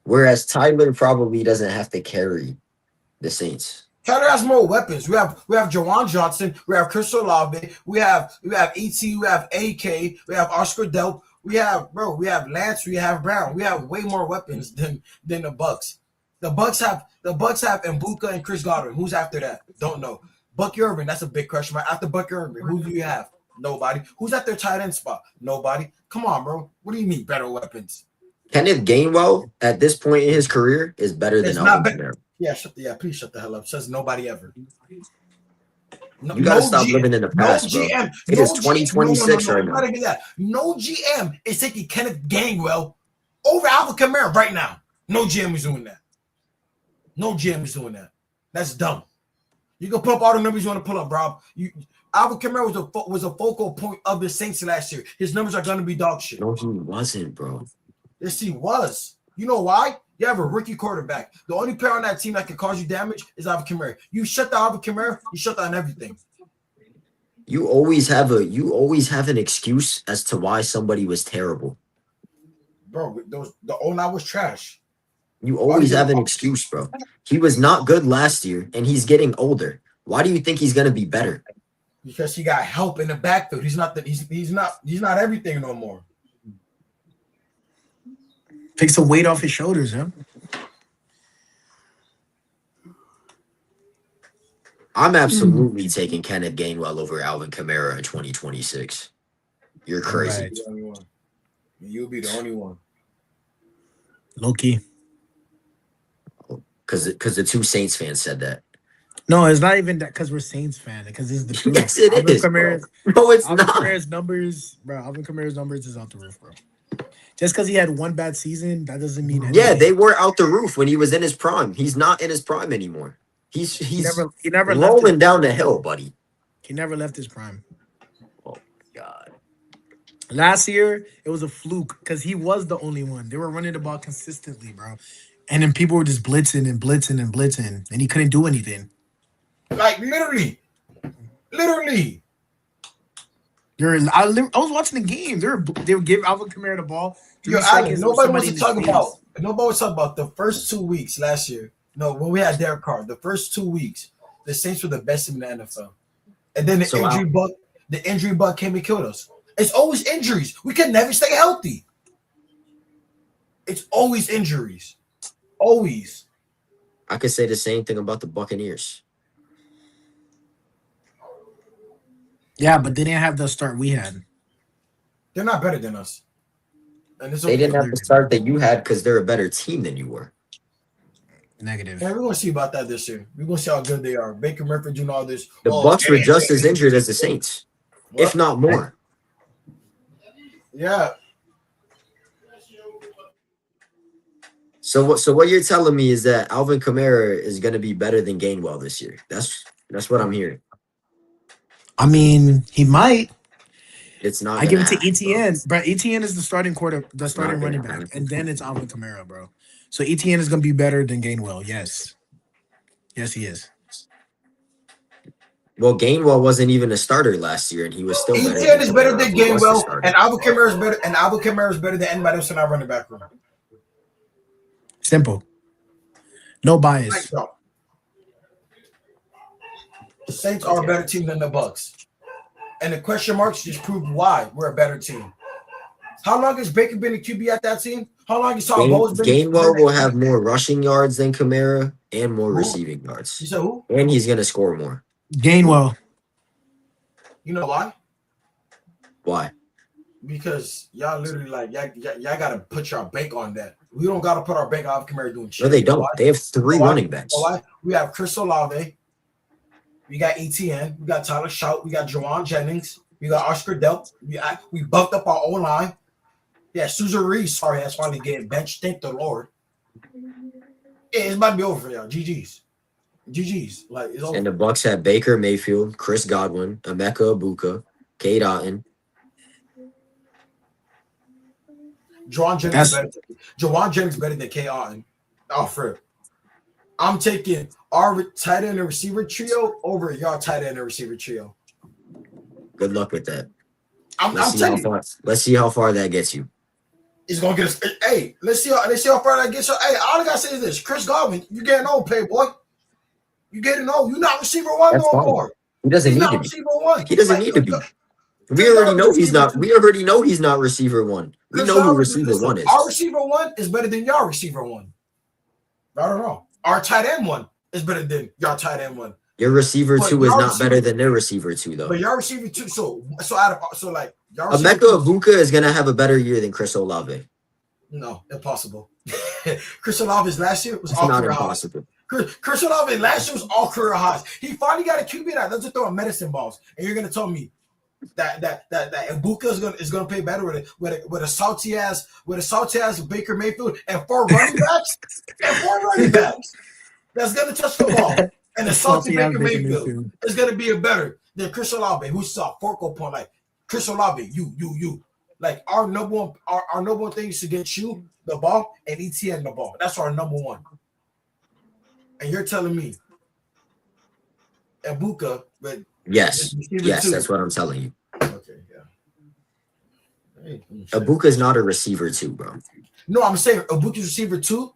Whereas Tyler probably doesn't have to carry The Saints. Tyler has more weapons. We have Jawan Johnson. We have Chris Olave. We have ET. We have AK. We have Oscar Delp. We have Lance. We have Brown. We have way more weapons than the Bucks. The Bucks have Mbuka and Chris Godwin. Who's after that? Don't know. Bucky Irvin. That's a big question mark. After Bucky Irvin, who do you have? Nobody. Who's at their tight end spot? Nobody. Come on, bro. What do you mean better weapons? Kenneth Gainwell at this point in his career is better than Alvin Kamara. Please shut the hell up. Says nobody ever. You gotta stop living in the past, bro. It is 2026 right now. No GM is taking Kenneth Gainwell over Alvin Kamara right now. No GM is doing that. No GM is doing that. That's dumb. You can pull up all the numbers you want to pull up, bro. Alvin Kamara was a focal point of the Saints last year. His numbers are going to be dog shit. No, he wasn't, bro. Yes, he was. You know why? You have a rookie quarterback. The only player on that team that can cause you damage is Alvin Kamara. You shut down Alvin Kamara, you shut down everything. You always have an excuse as to why somebody was terrible. Bro, the O-line was trash. You always have an excuse, bro. He was not good last year, and he's getting older. Why do you think he's gonna be better? Because he got help in the backfield. He's not everything no more. Takes the weight off his shoulders, huh? I'm absolutely taking Kenneth Gainwell over Alvin Kamara in 2026. You're crazy. Right. You'll be the only one. Low-key. Because the two Saints fans said that. No, it's not even that because we're Saints fan. Because it's the truth. Yes, it Alvin is, Kamara's, bro, it's Alvin not. Kamara's numbers, bro. Alvin Kamara's numbers is out the roof, bro. Just because he had one bad season, that doesn't mean anything. Yeah, they were out the roof when he was in his prime. He's not in his prime anymore. He's he never rolling down the hill, buddy. He never left his prime. Oh God. Last year, it was a fluke because he was the only one. They were running the ball consistently, bro. And then people were just blitzing and blitzing and blitzing, and he couldn't do anything. Like literally. I was watching the game. They would give Alvin Kamara the ball. Nobody wants to talk about the first 2 weeks last year. No, when we had Derek Carr, the first 2 weeks, the Saints were the best team in the NFL. And then the injury bug came and killed us. It's always injuries. We can never stay healthy. It's always injuries. Always. I could say the same thing about the Buccaneers. Yeah, but they didn't have the start we had. They're not better than us. And they didn't have the start that you had because they're a better team than you were. Negative. Yeah, we're going to see about that this year. We're going to see how good they are. Baker Mayfield doing all this. The Bucs were just as injured as the Saints, if not more. Yeah. So what you're telling me is that Alvin Kamara is going to be better than Gainwell this year. That's what I'm hearing. I mean, he might. It's not. I give it to ETN, bro. ETN is the starting running back, and then it's Alvin Kamara, bro. So ETN is going to be better than Gainwell. Yes, he is. Well, Gainwell wasn't even a starter last year, and he was still better. ETN is better than Gainwell, and Alvin Kamara is better. And Alvin Kamara is better than anybody else in our running back room. Simple. No bias. The Saints are a better team than the Bucs. And the question marks just prove why we're a better team. How long has Baker been a QB at that team? How long has Todd Bowles been? Gainwell will have more rushing yards than Kamara and more receiving yards. You said who? And he's going to score more. Gainwell. You know why? Why? Because y'all literally y'all got to put your bank on that. We don't got to put our bank on Kamara doing shit. No, they don't. They have three running backs. We have Chris Olave. We got ETN. We got Tyler Shout. We got Jawan Jennings. We got Oscar Delp. We buffed up our O-line. Yeah, Susan Reese. Sorry, that's finally getting benched. Thank the Lord. Yeah, it's about to be over for y'all. GG's. Like, it's over. And the Bucs have Baker Mayfield, Chris Godwin, Emeka Ibuka, Cade Otton. Jawan Jennings better than K. Otton. Alfred. I'm taking our tight end and receiver trio over your tight end and receiver trio. Good luck with that. Let's see how far that gets you. It's gonna get us. Hey, let's see how far that gets you. Hey, all I gotta say is this: Chris Godwin, you getting old, playboy. You getting old. You're not receiver one That's no fine. more. He doesn't He's need not to be. receiver one. He doesn't need to be. We already know he's not. We already know he's not receiver one. We know who receiver one is. Our receiver one is better than your receiver one. I don't know. Our tight end one is better than your tight end one. Your receiver two is not better than their receiver two, though. But your receiver two, so like Emeka Ibuka is gonna have a better year than Chris Olave. No, impossible. Chris Olave's last year was It's all not career impossible. highs. Chris Olave last year was all career highs. He finally got a QB that doesn't throw medicine balls, and you're gonna tell me that Ibuka is gonna play better with a salty ass Baker Mayfield and 4 running backs that's gonna touch the ball, and a salty Baker Mayfield is gonna be better than Chris Olave, who's a focal point. Like Chris Olave, you. Like our number one thing is to get you the ball and ETN the ball. That's our number one. And you're telling me Ibuka, but yes, that's what I'm telling you. Okay, yeah. Ibuka is not a receiver two, bro. No, I'm saying Ibuka's receiver two.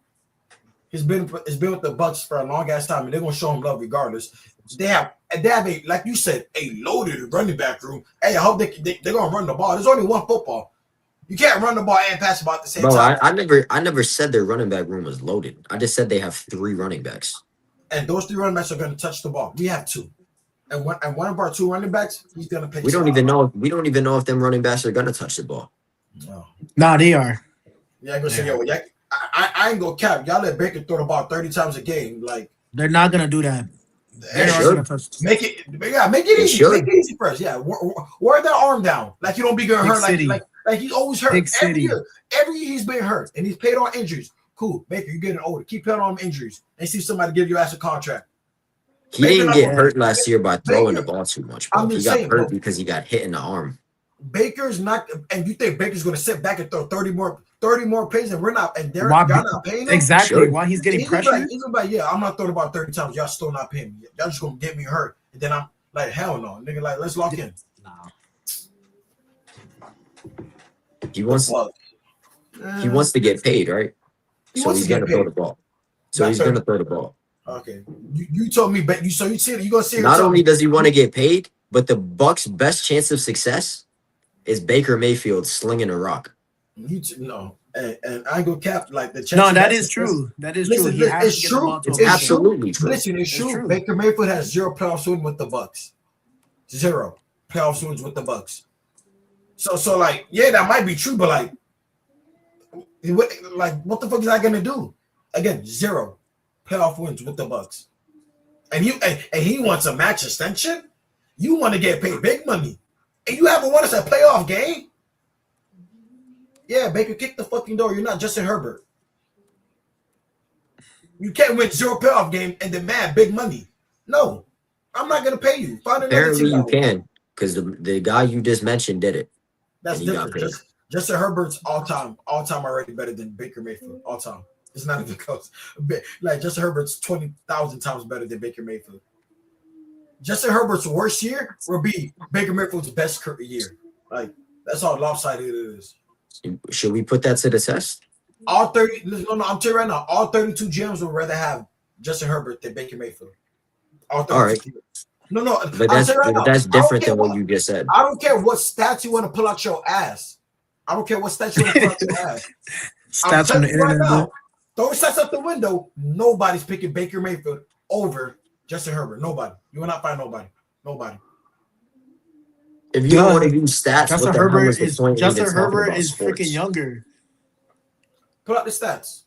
He's been with the Bucks for a long ass time, and they're gonna show him love regardless. They have a, like you said, a loaded running back room. Hey, I hope they're gonna run the ball. There's only one football. You can't run the ball and pass the ball at the same time. I never said their running back room was loaded. I just said they have 3 running backs. And those 3 running backs are gonna touch the ball. We have 2. And one of our 2 running backs, he's gonna pick. We don't even know if them running backs are gonna touch the ball. No. Nah, they are. Yeah, I go say, yo, I ain't gonna cap. Y'all let Baker throw the ball 30 times a game. Like they're not gonna do that. Make it easy. Make it easy first. Yeah, wear that arm down. Like you don't be getting hurt. Like he's always hurt. Every year he's been hurt, and he's paid on injuries. Cool, Baker, you're getting older. Keep paying on injuries, and see somebody give you ass a contract. He didn't get hurt last year by throwing the ball too much, bro. He got hurt because he got hit in the arm. Baker's not, and you think Baker's going to sit back and throw 30 more plays, and we're not, and they're not paying him? Exactly. Why he's getting pressure? He's like, yeah, I'm not throwing about 30 times. Y'all still not paying me. Y'all just going to get me hurt. And then I'm like, hell no. Nigga, like, let's lock in. He wants to get paid, right? So he's going to throw the ball. Okay. You told me, but you see it. You going to see it. Not only does he want to get paid, but the Bucks' best chance of success is Baker Mayfield slinging a rock. No, and I go cap like the. No, that is true. That is true. It's true. It's absolutely true. Listen, it's true. Baker Mayfield has 0 playoff wins with the Bucks. 0 playoff wins with the Bucks. So like, yeah, that might be true, but like what the fuck is I gonna do? Again, 0 playoff wins with the Bucks, and he wants a max extension. You want to get paid big money, and you haven't won us a playoff game. Yeah, Baker, kick the fucking door. You're not Justin Herbert. You can't win 0 playoff game and demand big money. No, I'm not gonna pay you. Find another team. Apparently you can, because the guy you just mentioned did it. That's different. Justin Herbert's all time already better than Baker Mayfield. All time. It's not even close. Like Justin Herbert's 20,000 times better than Baker Mayfield. Justin Herbert's worst year will be Baker Mayfield's best year. Like that's how lopsided it is. Should we put that to the test? All 30. No, I'm telling you right now. All 32 GMs would rather have Justin Herbert than Baker Mayfield. All right. No. But that's different than what you just said. I don't care what stats you want to pull out your ass. I don't care what stats you want to pull out your ass. Stats on the internet. Now, throw stats out the window. Nobody's picking Baker Mayfield over Justin Herbert. Nobody. You will not find nobody. Nobody. If you don't want to use stats, Justin Herbert is freaking younger. Pull out the stats.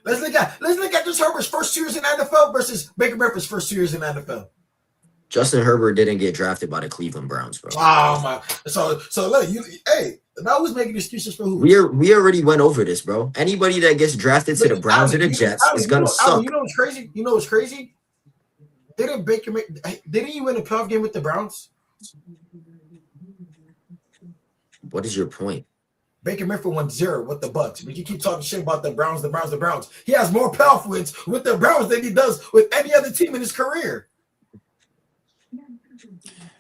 Let's look at Justin Herbert's first 2 years in the NFL versus Baker Mayfield's first 2 years in the NFL. Justin Herbert didn't get drafted by the Cleveland Browns, bro. Oh my! So look, now who's making excuses for who? We already went over this, bro. Anybody that gets drafted to the Browns or the Jets is gonna suck. You know what's crazy? Didn't he win a playoff game with the Browns? What is your point? Baker Mayfield won 0 with the Bucks. But you keep talking shit about the Browns. He has more playoff wins with the Browns than he does with any other team in his career.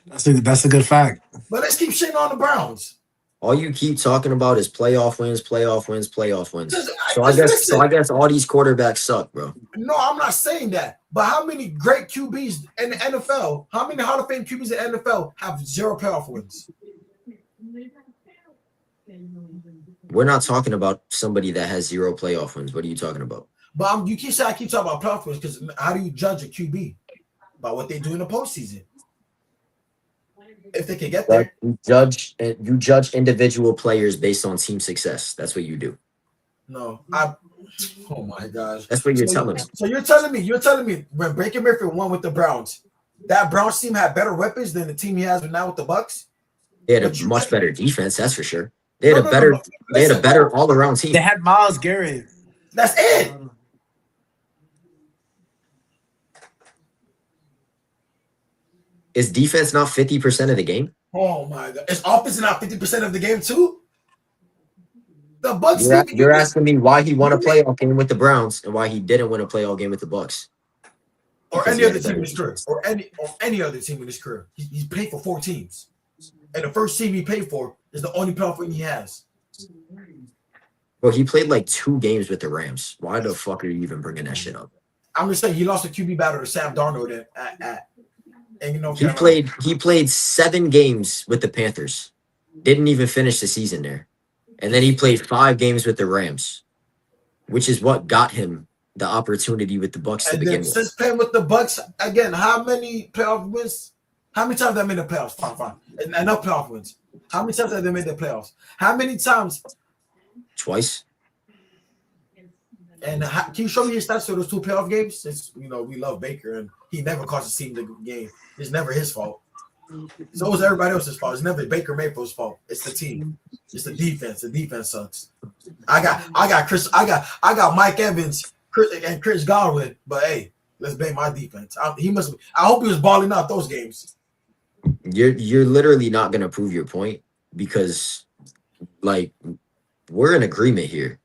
That's a good fact. But let's keep shitting on the Browns. All you keep talking about is playoff wins, playoff wins, playoff wins. So Listen. I guess all these quarterbacks suck, bro. No, I'm not saying that. But how many great QBs in the NFL? How many Hall of Fame QBs in the NFL have 0 playoff wins? We're not talking about somebody that has 0 playoff wins. What are you talking about? But you keep saying I keep talking about playoff wins because how do you judge a QB? By what they do in the postseason. If they can get there. You judge individual players based on team success. That's what you do. No, oh my gosh. That's what you're telling me. So you're telling me when Baker Mayfield won with the Browns, that Browns team had better weapons than the team he has now with the Bucks? They had a much better defense, that's for sure. They had a better all-around team. They had Myles Garrett. That's it. Is defense not 50% of the game? Oh my god. Is offense not 50% of the game too? The Bucks. You're asking me why he won a playoff game with the Browns and why he didn't win a playoff game with the Bucks. Or any other team in his career. Or any other team in his career. He's paid for 4 teams. And the first team he paid for is the only playoff win he has. Well, he played like 2 games with the Rams. Why the fuck are you even bringing that shit up? I'm just saying he lost a QB battle to Sam Darnold and you know he played 7 games with the Panthers. Didn't even finish the season there. And then he played 5 games with the Rams, which is what got him the opportunity with the Bucks to begin with. Since playing with the Bucks, again, how many playoff wins? How many times have they made the playoffs? Fine. Enough playoff wins. How many times have they made the playoffs? How many times? Twice. And can you show me his stats for those 2 playoff games? Since we love Baker and he never cost a team the game. It's never his fault. So it's everybody else's fault. It's never Baker Mayfield's fault. It's the team. It's the defense. The defense sucks. I got Mike Evans, Chris Godwin, but hey, let's blame my defense. I hope he was balling out those games. You're literally not gonna prove your point because we're in agreement here.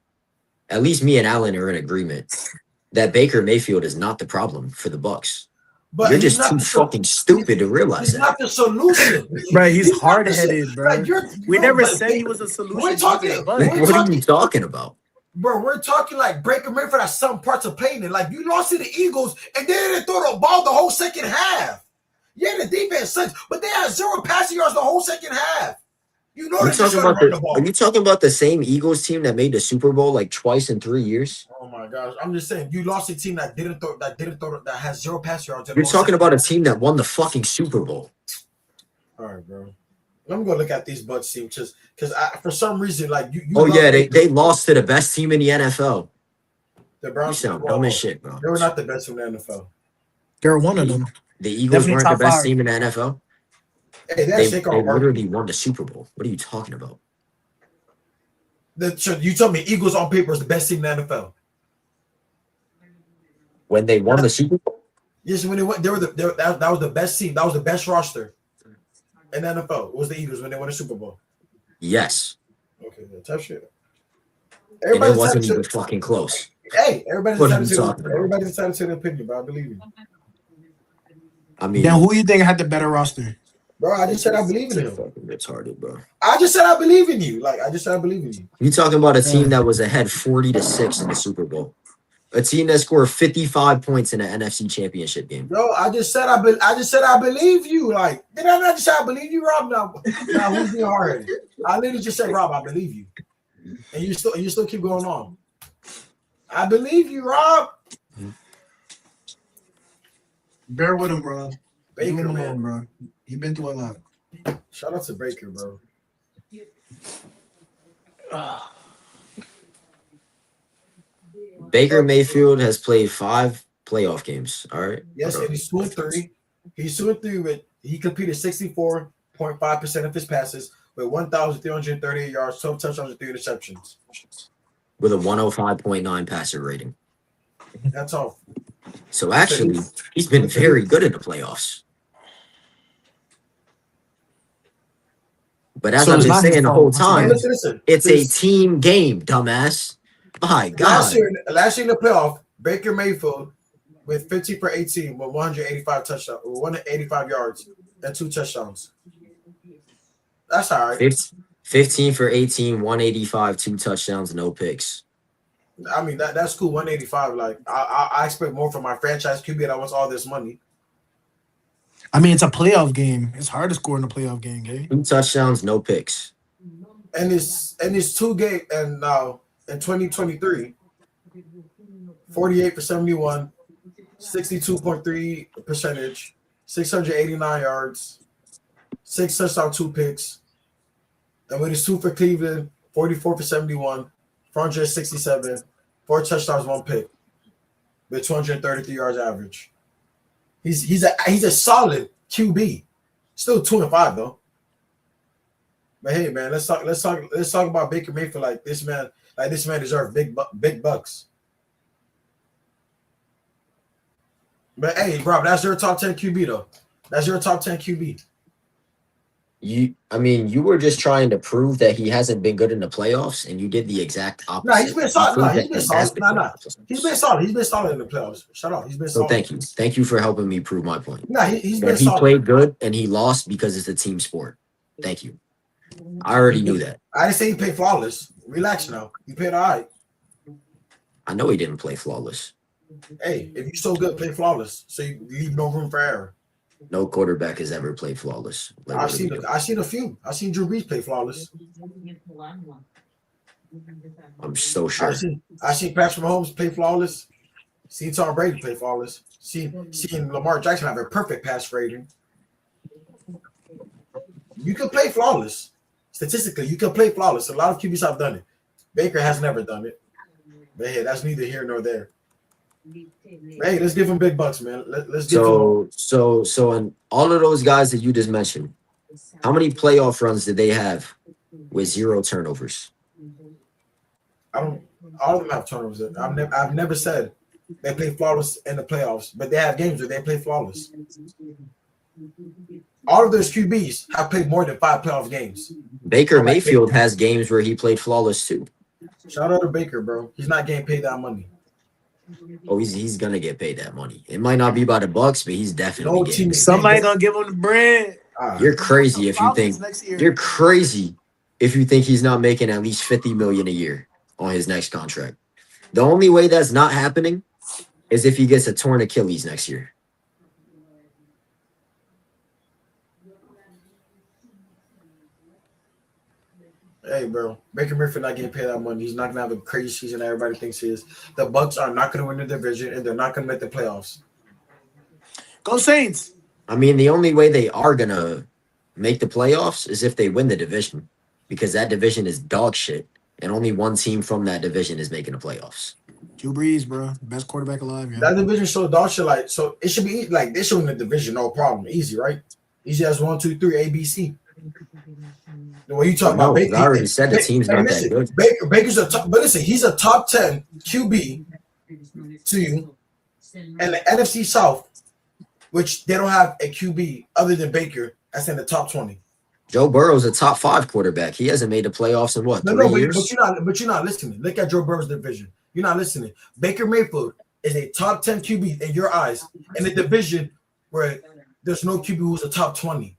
At least me and Alan are in agreement that Baker Mayfield is not the problem for the Bucks. But you're just too fucking stupid to realize that. He's not the solution. Right, he's hard-headed, bro. We never said he was a solution. What are you talking about? Bro, we're talking like Baker Mayfield has some parts of playing it. Like you lost to the Eagles and they didn't throw the ball the whole second half. Yeah, the defense sucks, but they had 0 passing yards the whole second half. You know Are you talking about the same Eagles team that made the Super Bowl like twice in 3 years? Oh my gosh! I'm just saying you lost a team that didn't throw that has 0 pass yards. You're talking about a team that won the fucking Super Bowl. All right, bro. I'm gonna look at these Bucks teams just because for some reason like you. They lost to the best team in the NFL. The Browns sound dumb as shit, bro. They were not the best in the NFL. They're one of them. The Eagles weren't the best team in the NFL. Hey, they literally won the Super Bowl. What are you talking about? You told me Eagles on paper is the best team in the NFL. When they won the Super Bowl? Yes, when they went, that was the best team. That was the best roster in the NFL. It was the Eagles when they won the Super Bowl. Yes. Okay, tough shit. And it wasn't even fucking close. Hey, everybody's entitled to their opinion, bro. I believe you. I mean, then who you think had the better roster? Bro, I just said I believe in him. Fucking retarded, bro. I just said I believe in you. I just said I believe in you. You talking about a team that was ahead 40-6 in the Super Bowl? A team that scored 55 points in an NFC Championship game. Bro, I just said I believe you. Did I not just say I believe you, Rob? Now who's being hard? I literally just said, Rob, I believe you, and you still keep going on. I believe you, Rob. Bear with him, bro. Baker, man, bro. You've been through a lot. Shout out to Baker, bro. Baker Mayfield has played 5 playoff games. All right. Yes, and he's 2-3. He's 2-3 with he completed 64.5% of his passes with 1,338 yards, 12 touchdowns, and 3 interceptions. With a 105.9 passer rating. That's all. So actually, he's been very good in the playoffs. But as I've been saying the whole time, it's a team game, dumbass. My God. Last year in the playoff, Baker Mayfield with 15 for 18 with 185 touchdowns, 185 yards and 2 touchdowns. That's all right. 15 for 18, 185, 2 touchdowns, no picks. I mean, that's cool. 185. Like I expect more from my franchise QB that wants all this money. I mean, it's a playoff game. It's hard to score in a playoff game, okay? 2 touchdowns, no picks. And it's 2 game and now in 2023, 48 for 71, 62.3 percentage, 689 yards, 6 touchdowns, 2 picks. And when it's 2 for Cleveland, 44 for 71, 467, 4 touchdowns, 1 pick, with 233 yards average. He's a solid QB. Still 2-5 though. But hey, man, let's talk about Baker Mayfield. Like this man deserves big bucks. But hey, bro, that's your top 10 QB though. That's your top 10 QB. You were just trying to prove that he hasn't been good in the playoffs, and you did the exact opposite. Nah, he's been solid. He's been solid. He's been solid in the playoffs. Shut up. He's been solid. So thank you for helping me prove my point. Nah, he's been he solid. played good and he lost because it's a team sport. Thank you. I already knew that. I didn't say he played flawless. Relax now. He played all right. I know he didn't play flawless. Hey, if you're so good, play flawless. So you leave no room for error. No quarterback has ever played flawless. I've seen a few. I've seen Drew Brees play flawless. I'm so sure. I seen Patrick Mahomes play flawless. Seen Tom Brady play flawless. Seen Lamar Jackson have a perfect pass rating. You can play flawless. Statistically, you can play flawless. A lot of QBs have done it. Baker has never done it. But hey, that's neither here nor there. Hey, let's give him big bucks, man. Let's give him. So, and all of those guys that you just mentioned, how many playoff runs did they have with 0 turnovers? All of them have turnovers. I've never said they play flawless in the playoffs, but they have games where they play flawless. All of those QBs have played more than 5 playoff games. Baker Mayfield has games where he played flawless too. Shout out to Baker, bro. He's not getting paid that money. Oh, he's gonna get paid that money. It might not be by the Bucks, but he's definitely getting paid. Somebody gonna give him the bread. You're crazy if you think he's not making at least $50 million a year on his next contract. The only way that's not happening is if he gets a torn Achilles next year. Hey, bro, Baker Mayfield not getting paid that money. He's not gonna have a crazy season that everybody thinks he is. The Bucks are not gonna win the division, and they're not gonna make the playoffs. Go Saints! I mean, the only way they are gonna make the playoffs is if they win the division, because that division is dog shit, and only one team from that division is making the playoffs. Drew Brees, bro, best quarterback alive. Yeah. That division so dog shit, like, so it should be like they should win the division, no problem, easy, right? Easy as 1, 2, 3, ABC. When you talk about Baker, I already said the team's not that good. Baker's a top, but listen, he's a top 10 QB to you, and the NFC South, which they don't have a QB other than Baker, that's in the top 20. Joe Burrow's a top 5 quarterback. He hasn't made the playoffs in what? 3 years? But you're not listening. Look at Joe Burrow's division. You're not listening. Baker Mayfield is a top 10 QB in your eyes in a division where there's no QB who's a top 20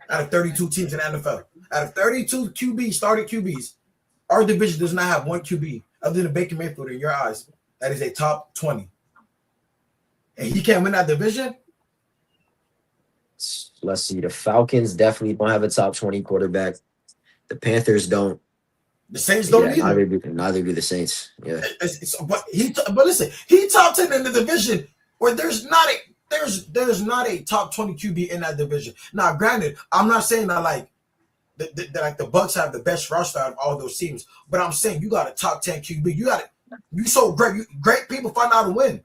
out of 32 teams in the NFL. Out of 32 starting QBs, our division does not have one QB other than Baker Mayfield in your eyes that is a top 20. And he can't win that division? Let's see. The Falcons definitely don't have a top 20 quarterback. The Panthers don't. The Saints don't either. Neither do the Saints. Yeah. But listen, he top 10 in the division where there's not a top 20 QB in that division. Now, granted, I'm not saying that like the Bucks have the best roster out of all those teams, but I'm saying you got a top 10 QB. You so great. Great people find out how to win.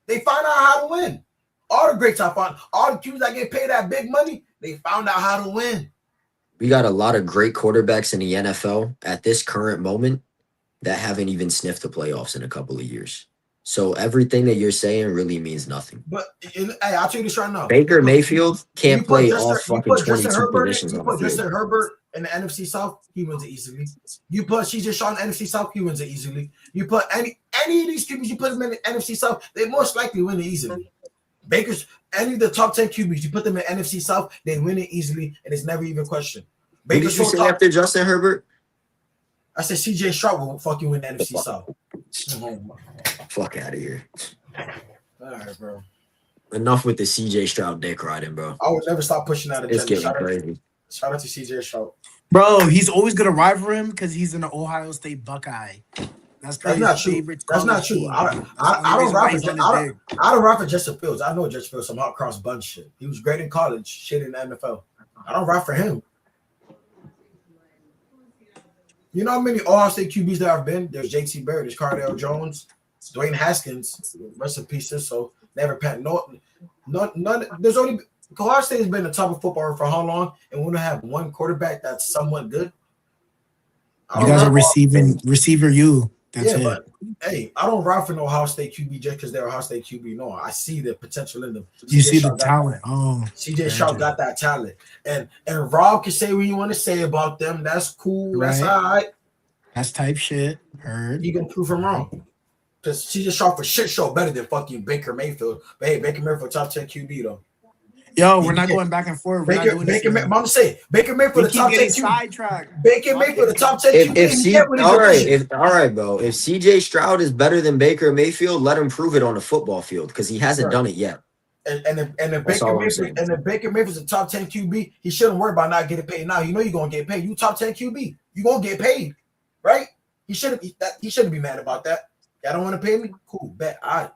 They find out how to win. All the greats all the QBs that get paid that big money, they found out how to win. We got a lot of great quarterbacks in the NFL at this current moment that haven't even sniffed the playoffs in a couple of years. So everything that you're saying really means nothing. But hey, I'll tell you this right now. Baker Mayfield can't play all fucking 22 positions on the field. Justin Herbert in the NFC South, he wins it easily. You put CJ Stroud in the NFC South, he wins it easily. You put any of these QBs, you put them in the NFC South, they most likely win it easily. Any of the top 10 QBs, you put them in NFC South, they win it easily, and it's never even questioned. Who did you say after Justin Herbert? I said CJ Stroud will fucking win the NFC South. Fuck out of here. All right, bro. Enough with the CJ Stroud dick riding, bro. I would never stop pushing that agenda. It's getting crazy. Shout out to CJ Stroud. Bro, he's always gonna ride for him because he's an Ohio State Buckeye. That's not true. That's not true. I don't ride for Justin Fields. I know Justin Fields some hot cross bunch shit. He was great in college, shit in the NFL. I don't ride for him. You know how many Ohio State QBs there have been? There's J.T. Barrett, there's Cardale Jones, Dwayne Haskins, rest in peace. So never pat none. There's only Ohio State has been the top of football for how long? And we don't have one quarterback that's somewhat good. You guys are receiver you. That's it. But hey, I don't ride for no Ohio State QB just because they're Ohio State QB. No, I see the potential in them. You see the talent. CJ Stroud got that talent. And Rob can say what you want to say about them. That's cool. Right. That's all right. That's type shit. Heard. You can prove him wrong. Because CJ Stroud for shit show better than fucking Baker Mayfield. But hey, Baker Mayfield top 10 QB though. Yo, we're not going back and forth. I'm gonna say Baker Mayfield the top 10 QB. Baker Mayfield the top 10 QB. All right, bro. If CJ Stroud is better than Baker Mayfield, let him prove it on the football field because he hasn't done it yet. And if Baker Mayfield's a top 10 QB, he shouldn't worry about not getting paid now. You know you're gonna get paid. You top 10 QB, you gonna get paid, right? He shouldn't be mad about that. Y'all don't want to pay me? Cool, bet. I'm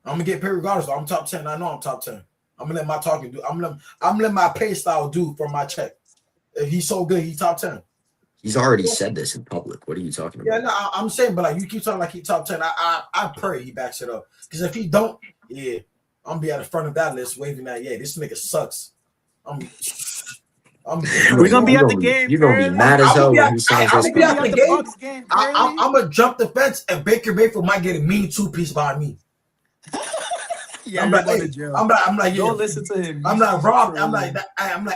gonna get paid regardless. Though. I'm top 10. I know I'm top 10. I'm gonna let my talking do. I'm gonna let my pay style do for my check. If he's so good, he's top 10. He's already said this in public. What are you talking about? Yeah, no, I'm saying, but like you keep talking like he's top 10. I pray he backs it up. Because if he don't, yeah, I'm gonna be at the front of that list waving that. Yeah, this nigga sucks. We're gonna be at the game. You're gonna be mad as hell when he signs this. I'm gonna jump the fence and Baker Mayfield might get a mean 2-piece by me. Yeah, I'm like, yeah. Don't listen to him. I'm like, Rob. I'm like,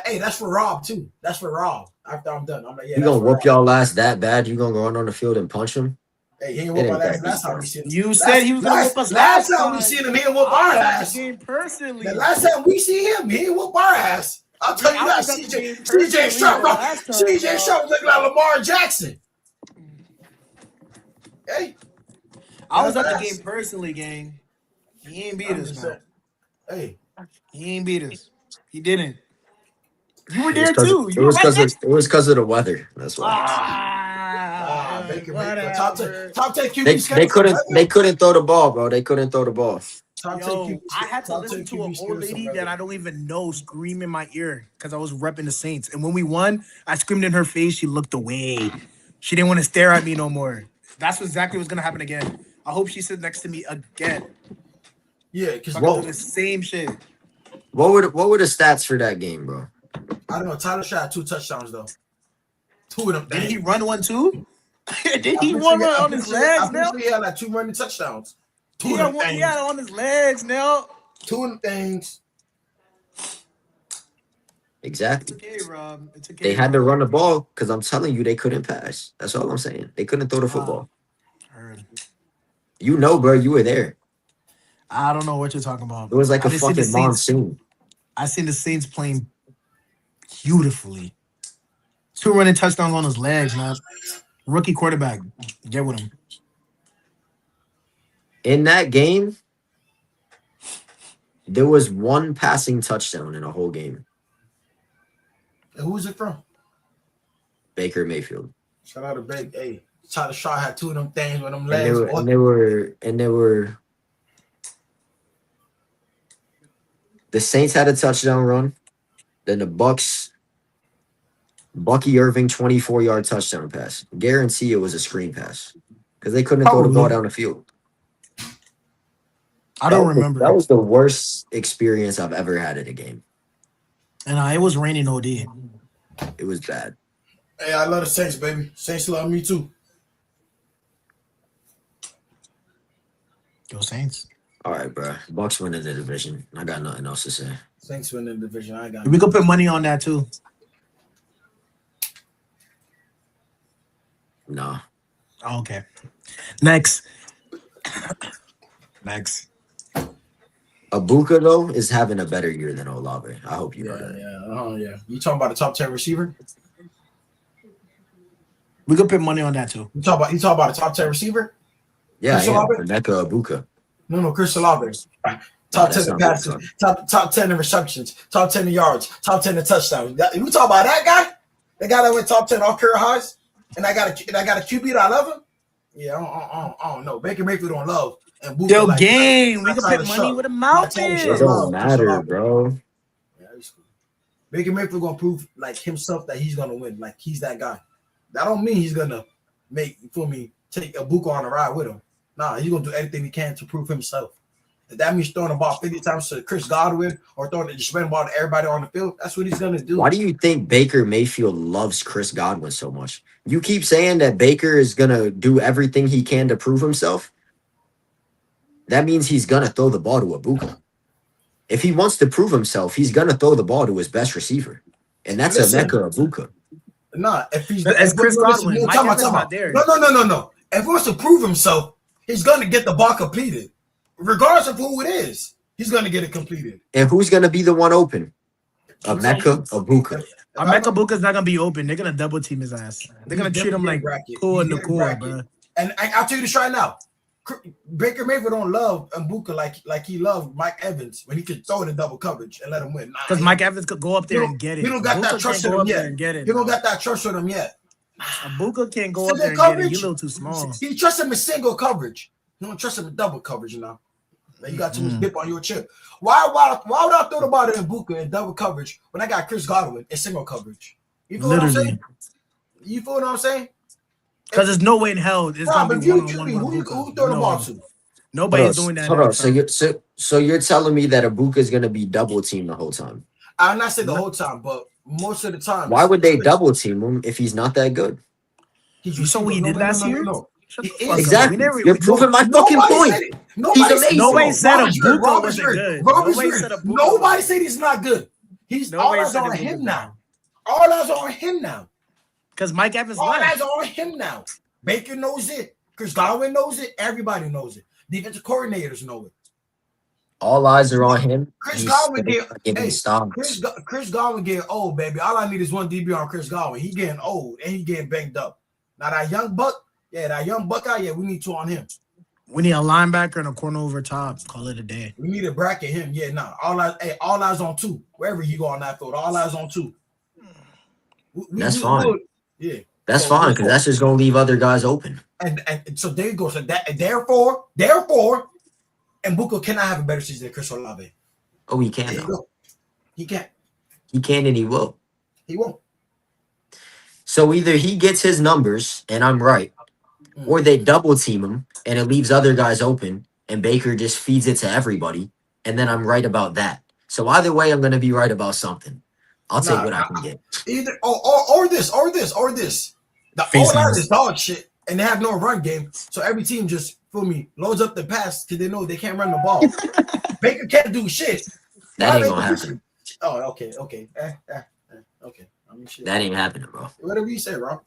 hey, that's for Rob too. That's for Rob. After I'm done, I'm like, yeah. You gonna whoop y'all ass that bad? You gonna go on the field and punch him? Hey, he ain't whoop our ass. Last time we seen him. You said he was gonna whoop us last time we seen him. He ain't whoop our ass. Personally, the last time we see him, he ain't whoop our ass. I'll tell you that. CJ Stroud was looking like Lamar Jackson. Hey, I was at the game personally, gang. He ain't beat us, man. Hey, he ain't beat us. He didn't. You were there too. It was because of the weather. That's why. Top 10 QBs. They couldn't throw the ball, bro. They couldn't throw the ball. Yo, I had to listen to an old lady that I don't even know scream in my ear because I was repping the Saints. And when we won, I screamed in her face. She looked away. She didn't want to stare at me no more. That's exactly what's gonna happen again. I hope she sits next to me again. Yeah, because the same shit. What were the stats for that game, bro? I don't know. Tyler shot 2 touchdowns though. 2 of them. Did he run one too? Did he run on his legs now? He had like 2 running touchdowns. 2 of them things. He had it on his legs now. 2 of them things. Exactly. It's okay, Rob. It's okay. They had to run the ball because I'm telling you they couldn't pass. That's all I'm saying. They couldn't throw the football. Heard. You know, bro. You were there. I don't know what you're talking about. It was like a fucking monsoon. I seen the Saints playing beautifully. 2 running touchdowns on his legs, man. Rookie quarterback. Get with him. In that game, there was 1 passing touchdown in a whole game. And who was it from? Baker Mayfield. Shout out to Baker. Hey, Tyler Shaw had 2 of them things with them legs. And they were. The Saints had a touchdown run. Then the Bucks, Bucky Irving 24-yard touchdown pass. Guarantee it was a screen pass because they couldn't throw the ball down the field. I don't remember. That was the worst experience I've ever had at a game. And it was raining OD. It was bad. Hey, I love the Saints, baby. Saints love me too. Go Saints. All right, bro. Bucks win in the division. I got nothing else to say. Saints win the division. I got. We could put money on that too. No. Oh, okay. Next. Abuka though is having a better year than Olave. I hope you know Yeah, that. yeah. You talking about a top 10 receiver? We could put money on that too. You talk about a top 10 receiver? Yeah, Chris I am. Olave? Emeka Abuka. No, Chris Olave. No, Top that's 10 in not what I'm passes, talking. top 10 in receptions, top 10 in yards, top 10 in touchdowns. You talk about that guy? The guy that went top 10 all career highs, and I got a QB that I love him. Yeah, I don't know. Baker Mayfield don't love and Buka Yo, like game. We could Tyler put money Shuck. with a Like mouth Tyler It Shuck in. don't love Chris matter, Olave. bro. Yeah, he's cool. Baker Mayfield gonna prove like himself that he's gonna win. Like he's that guy. That don't mean he's gonna take a Buka on a ride with him. Nah, he's gonna do everything he can to prove himself. If that means throwing the ball 50 times to Chris Godwin or just spreading the ball to everybody on the field, that's what he's gonna do. Why do you think Baker Mayfield loves Chris Godwin so much? You keep saying that Baker is gonna do everything he can to prove himself. That means he's gonna throw the ball to Abuka. If he wants to prove himself, he's gonna throw the ball to his best receiver, and that's Emeka Abuka. Nah, if he's It's Chris Godwin. Mike Evans not there. No. If he wants to prove himself, he's gonna get the ball completed, regardless of who it is. He's gonna get it completed. And who's gonna be the one open? Emeka Abuka. Emeka Buka's not gonna be open. They're gonna double team his ass. They're gonna treat him like cool and the cool, bro. And I'll tell you this right now. Baker Mayfield don't love Mbuka like he loved Mike Evans when he could throw it in double coverage and let him win. Because Mike Evans could go up there and get it. He don't got that trust in him yet. He don't got that trust in him yet. Mbuka can't go up there and get it. He's a little too small. He trusts him in single coverage. He don't trust him in double coverage, you know. You got too much dip on your chip. Why would I throw the ball to Mbuka in double coverage when I got Chris Godwin in single coverage? You feel what I'm saying? You feel what I'm saying? Because there's no way in hell it's gonna be one-on-one. Who throw the ball to? Nobody's doing that. Hold on. So you're telling me that Abuka is gonna be double teamed the whole time? I'm not saying the whole time, but most of the time. Why would they double team him if he's not that good? You saw what he did last year? Exactly. You're proving my fucking point. He's amazing. Nobody said Abuka wasn't good. Nobody said he's not good. All eyes are on him now. All eyes are on him now. Because Mike Evans all eyes are on him now. Baker knows it. Chris Godwin knows it. Everybody knows it. Defensive coordinators know it. All eyes are on him. Chris Godwin Chris Godwin getting old, baby. All I need is one DB on Chris Godwin. He getting old and he getting banged up. Now that young Buckeye, we need two on him. We need a linebacker and a corner over top. Call it a day. We need to bracket him. Yeah, nah. All eyes on two. Wherever he go on that field, all eyes on two. That's fine. Yeah. That's fine, because that's just gonna leave other guys open. And so there you go. So therefore, Mbuka cannot have a better season than Chris Olave. Oh, he can though. He can't. He can and he will. He won't. So either he gets his numbers and I'm right, or they double team him and it leaves other guys open and Baker just feeds it to everybody, and then I'm right about that. So either way, I'm gonna be right about something. I'll take what I can get. Either or this. The O-line is dog shit, and they have no run game. So every team just loads up the pass because they know they can't run the ball. Baker can't do shit. That ain't gonna happen. Oh, okay. Okay. I mean, shit. That ain't happening, bro. Whatever you say, Rob.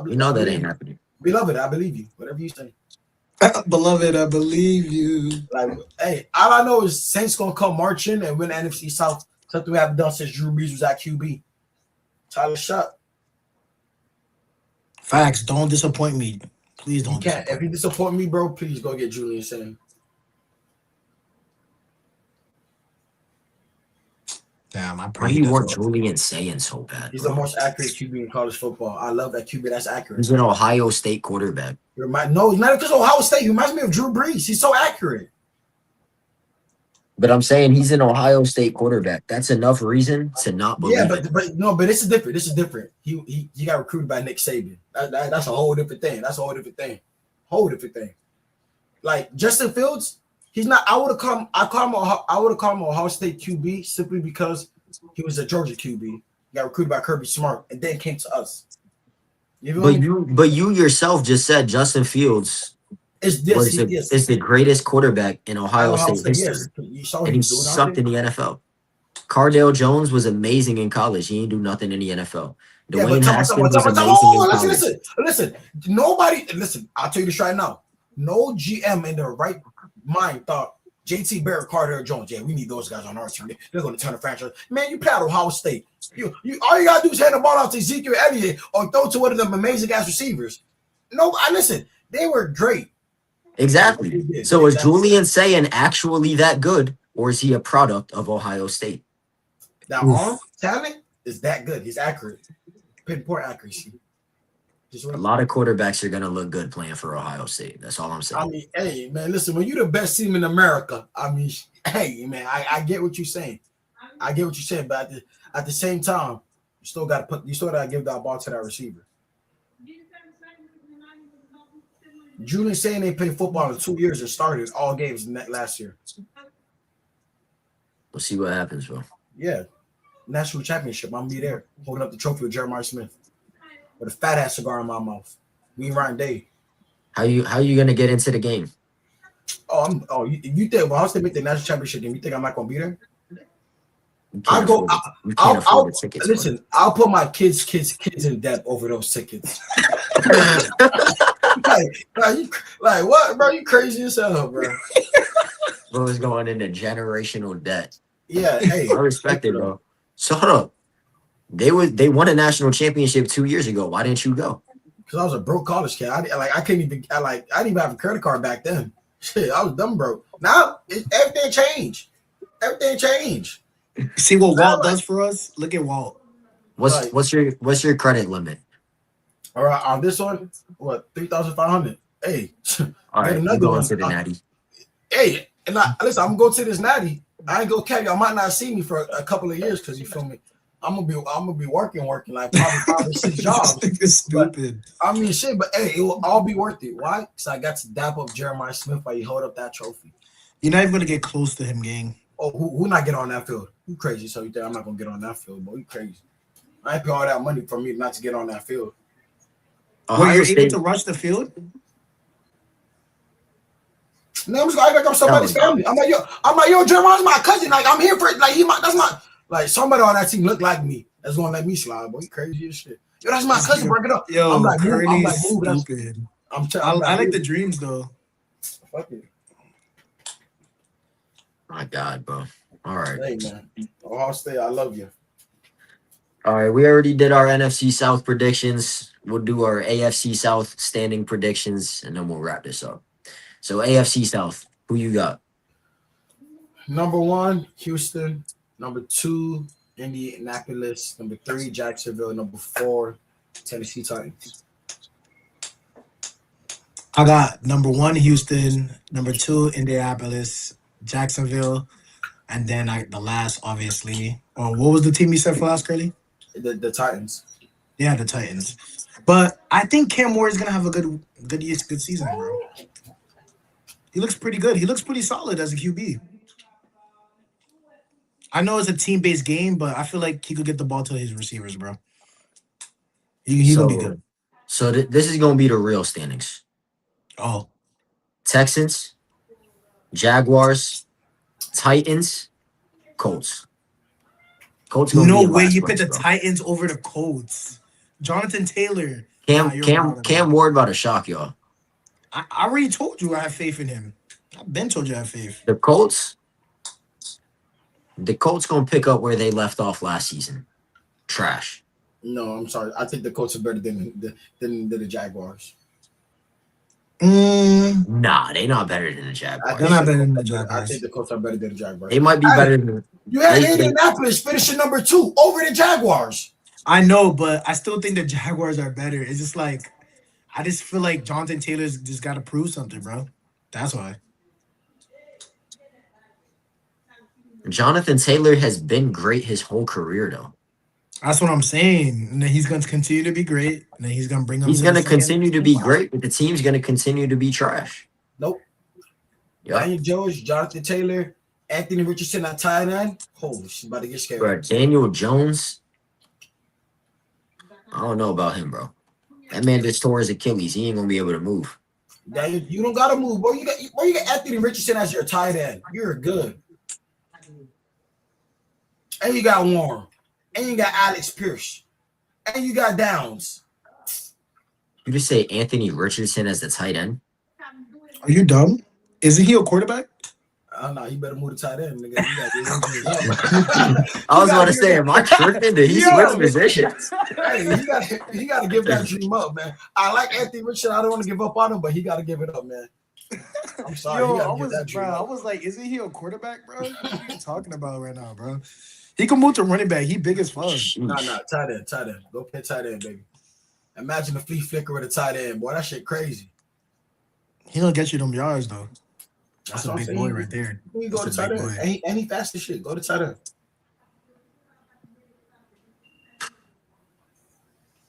You know that ain't happening. Beloved, I believe you. Whatever you say. Beloved, I believe you. Like, hey, all I know is Saints gonna come marching and win the NFC South. Something we haven't done since Drew Brees was at QB. Tyler Shuck. Facts. Don't disappoint me. Please don't. If you disappoint me, bro, please go get Julian Sane. Damn, Why do you want Julian saying so bad? He's the most accurate QB in college football. I love that QB. That's accurate. He's an Ohio State quarterback. No, he's not because Ohio State. He reminds me of Drew Brees. He's so accurate. But I'm saying he's an Ohio State quarterback. That's enough reason to not believe. Yeah, but this is different. This is different. He got recruited by Nick Saban. That's a whole different thing. Whole different thing. Like Justin Fields, he's not. I would have called him Ohio State QB simply because he was a Georgia QB. He got recruited by Kirby Smart and then came to us. But you yourself just said Justin Fields is the greatest quarterback in Ohio State history. Yes. And he sucked in the NFL. Cardale Jones was amazing in college. He didn't do nothing in the NFL. Dwayne Haskins was amazing in college. Listen. I'll tell you this right now. No GM in their right mind thought JT Barrett, Carter Jones. Yeah, we need those guys on our team. They're going to turn the franchise. Man, you play at Ohio State. You all you gotta do is hand the ball out to Ezekiel Elliott or throw to one of them amazing ass receivers. No, listen, they were great. Exactly. So is Julian saying actually that good, or is he a product of Ohio State? That arm talent is that good. He's accurate. Pinpoint accuracy. A lot of quarterbacks are gonna look good playing for Ohio State. That's all I'm saying. I mean, hey man, listen, when you're the best team in America, I mean, hey man, I get what you're saying. I get what you're saying, but at the same time, you still gotta give that ball to that receiver. Julian saying they played football in 2 years and started all games last year. We'll see what happens, bro. Yeah. National championship. I'm be there holding up the trophy with Jeremiah Smith with a fat ass cigar in my mouth. Me and Ryan Day. How you gonna get into the game? You think well, once they make the national championship game, you think I'm not gonna be there? Listen, I'll put my kids in debt over those tickets. like what, bro? You crazy as hell, bro. Bro is going into generational debt. Yeah, hey, I respect it, bro. So hold up. They won a national championship 2 years ago. Why didn't you go? Because I was a broke college kid. I didn't even have a credit card back then. Shit, I was dumb broke. Now everything changed. Everything changed. See what Walt does for us? Look at Walt. What's your credit limit? All right, on this one, what 3,500? Hey, all right, another one to the natty. Hey, and listen, I'm gonna go to this natty. I ain't gonna carry. I might not see me for a couple of years because you feel me. I'm gonna be working like probably 5 or 6 jobs. It's stupid. But, I mean, shit. But hey, it will all be worth it. Why? Because I got to dap up Jeremiah Smith while you hold up that trophy. You're not even gonna get close to him, gang. Oh, who not get on that field? You crazy? So you think I'm not gonna get on that field, boy? You crazy? I ain't pay all that money for me not to get on that field. Well, you're able to rush the field? No, I'm somebody's family. I'm like, yo, Jeremiah's my cousin. Like, I'm here for it. Like, that's my, like, somebody on that team look like me. That's gonna let me slide, boy. You crazy as shit. Yo, that's my cousin. Break it up. Yo, I'm like, stupid. I like the dreams, though. Fuck it. My God, bro. All right. Hey, man. Ohio State, I love you. All right, we already did our NFC South predictions. We'll do our AFC South standing predictions, and then we'll wrap this up. So AFC South, who you got? Number 1, Houston. Number 2, Indianapolis. Number 3, Jacksonville. Number 4, Tennessee Titans. I got number 1, Houston. Number 2, Indianapolis, Jacksonville, and then the last, obviously. Oh, what was the team you said for last, Curly? The Titans. Yeah, the Titans. But I think Cam Ward is gonna have a good season, bro. He looks pretty good. He looks pretty solid as a QB. I know it's a team-based game, but I feel like he could get the ball to his receivers, bro. He gonna be good. So this is gonna be the real standings. Oh, Texans, Jaguars, Titans, Colts. Colts. No way you put the Titans over the Colts. Jonathan Taylor. Cam Ward about to shock y'all. I already told you I have faith in him. I've been told you I have faith. The Colts gonna pick up where they left off last season. Trash. No, I'm sorry. I think the Colts are better than the Jaguars. Nah, they're not better than the Jaguars. They're not better than the Jaguars. I think the Colts are better than the Jaguars. They might be better than. You had Indianapolis finishing number 2 over the Jaguars. I know, but I still think the Jaguars are better. It's just like, I just feel like Jonathan Taylor's just got to prove something, bro. That's why. Jonathan Taylor has been great his whole career, though. That's what I'm saying. And then he's going to continue to be great. And then he's going to bring them. He's going to continue to be great, but the team's going to continue to be trash. Nope. Yep. Daniel Jones, Jonathan Taylor, Anthony Richardson at tight end. Holy shit, about to get scared. Bro, Daniel Jones. I don't know about him, bro. That man just tore his Achilles. He ain't gonna be able to move. Daniel, you don't gotta move, bro. You got Anthony Richardson as your tight end. You're good. And you got Warren. And you got Alex Pierce. And you got Downs. You just say Anthony Richardson as the tight end? Are you dumb? Isn't he a quarterback? No, he better move to tight end, nigga. I was about to say, am I tripping? Did he switch positions? Hey, he got to give that dream up, man. I like Anthony Richardson. I don't want to give up on him, but he got to give it up, man. I'm sorry. Yo, he I gotta give that was, dream bro, I up. was like, isn't he a quarterback, bro? What are you talking about right now, bro? He can move to running back. He big as fuck. Nah, tight end. Go play tight end, baby. Imagine the flea flicker with a tight end, boy. That shit crazy. He gonna get you them yards though. That's That's a what I'm big saying. boy right there. You go to That's a tight big end. boy. And he fast as shit. Go to tight end.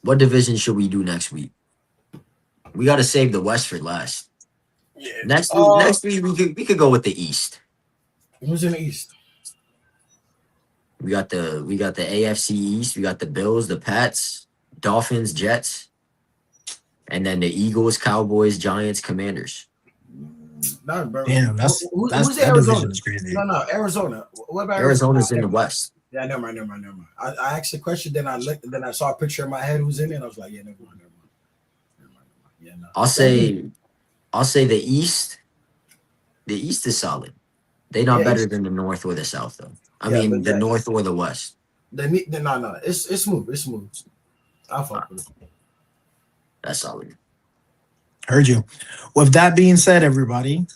What division should we do next week? We got to save the West for last. Yeah. Next week we could go with the East. Who's in the East? We got the AFC East. We got the Bills, the Pats, Dolphins, Jets, and then the Eagles, Cowboys, Giants, Commanders. Nah, bro. Damn, who's that Arizona? division is crazy. No, Arizona. What about Arizona's Arizona? in the West. Yeah, never mind. I asked the question, then I looked, and then I saw a picture in my head who's in it, and I was like, yeah, never mind. Yeah, no. I'll say the East. The East is solid. They're not better than the North or the South, though. I mean, the North or the West. No. It's smooth. It's smooth. I'll fuck with it. That's solid. Heard you. With that being said, everybody,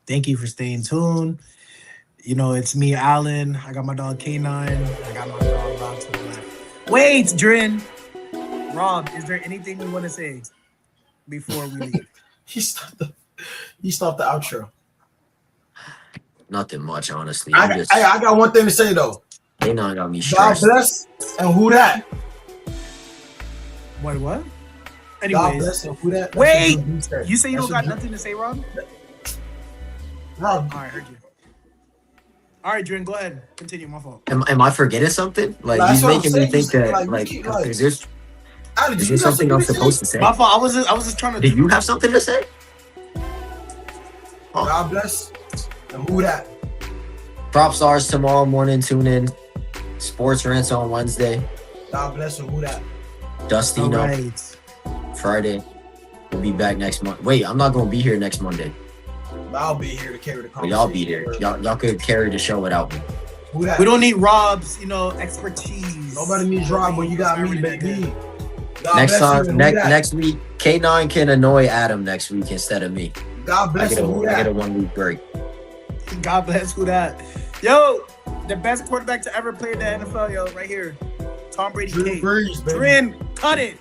thank you for staying tuned. You know, it's me, Alan. I got my dog K9. I got my dog Rob to the left. Wait, Drin. Rob, is there anything we want to say before we leave? He stopped the outro. Nothing much, honestly. I got one thing to say though. They not got me God stressed. bless and who that? What? God Anyways, bless and who that? wait. That's what You say you don't got That's what nothing to say, Rob? Rob, All right, heard you. All right, Drin, go ahead. Continue. My fault. Am I forgetting something? Like That's he's what I'm making me saying. think that Like, like you keep, like- is there Ali, is you there got something I'm to say? supposed to say? My fault. I was just trying to. Did you have something to say? God bless and who that? Prop stars tomorrow morning. Tune in. Sports rants on Wednesday. God bless and who that? All Dustino right. Friday. We'll be back next month. Wait, I'm not gonna be here next Monday. I'll be here to carry the But conversation. y'all be there. Y'all could carry the show without me. Who that? We don't need Rob's, expertise. Nobody needs Rob when you got me, baby. God Next bless time, you and who that? next week, K9 can annoy Adam next week instead of me. God I bless get and who I get that? a 1 week break. God bless who that. Yo, the best quarterback to ever play in the NFL, yo, right here. Tom Brady. Drew King. Brees, baby. Drin, cut it.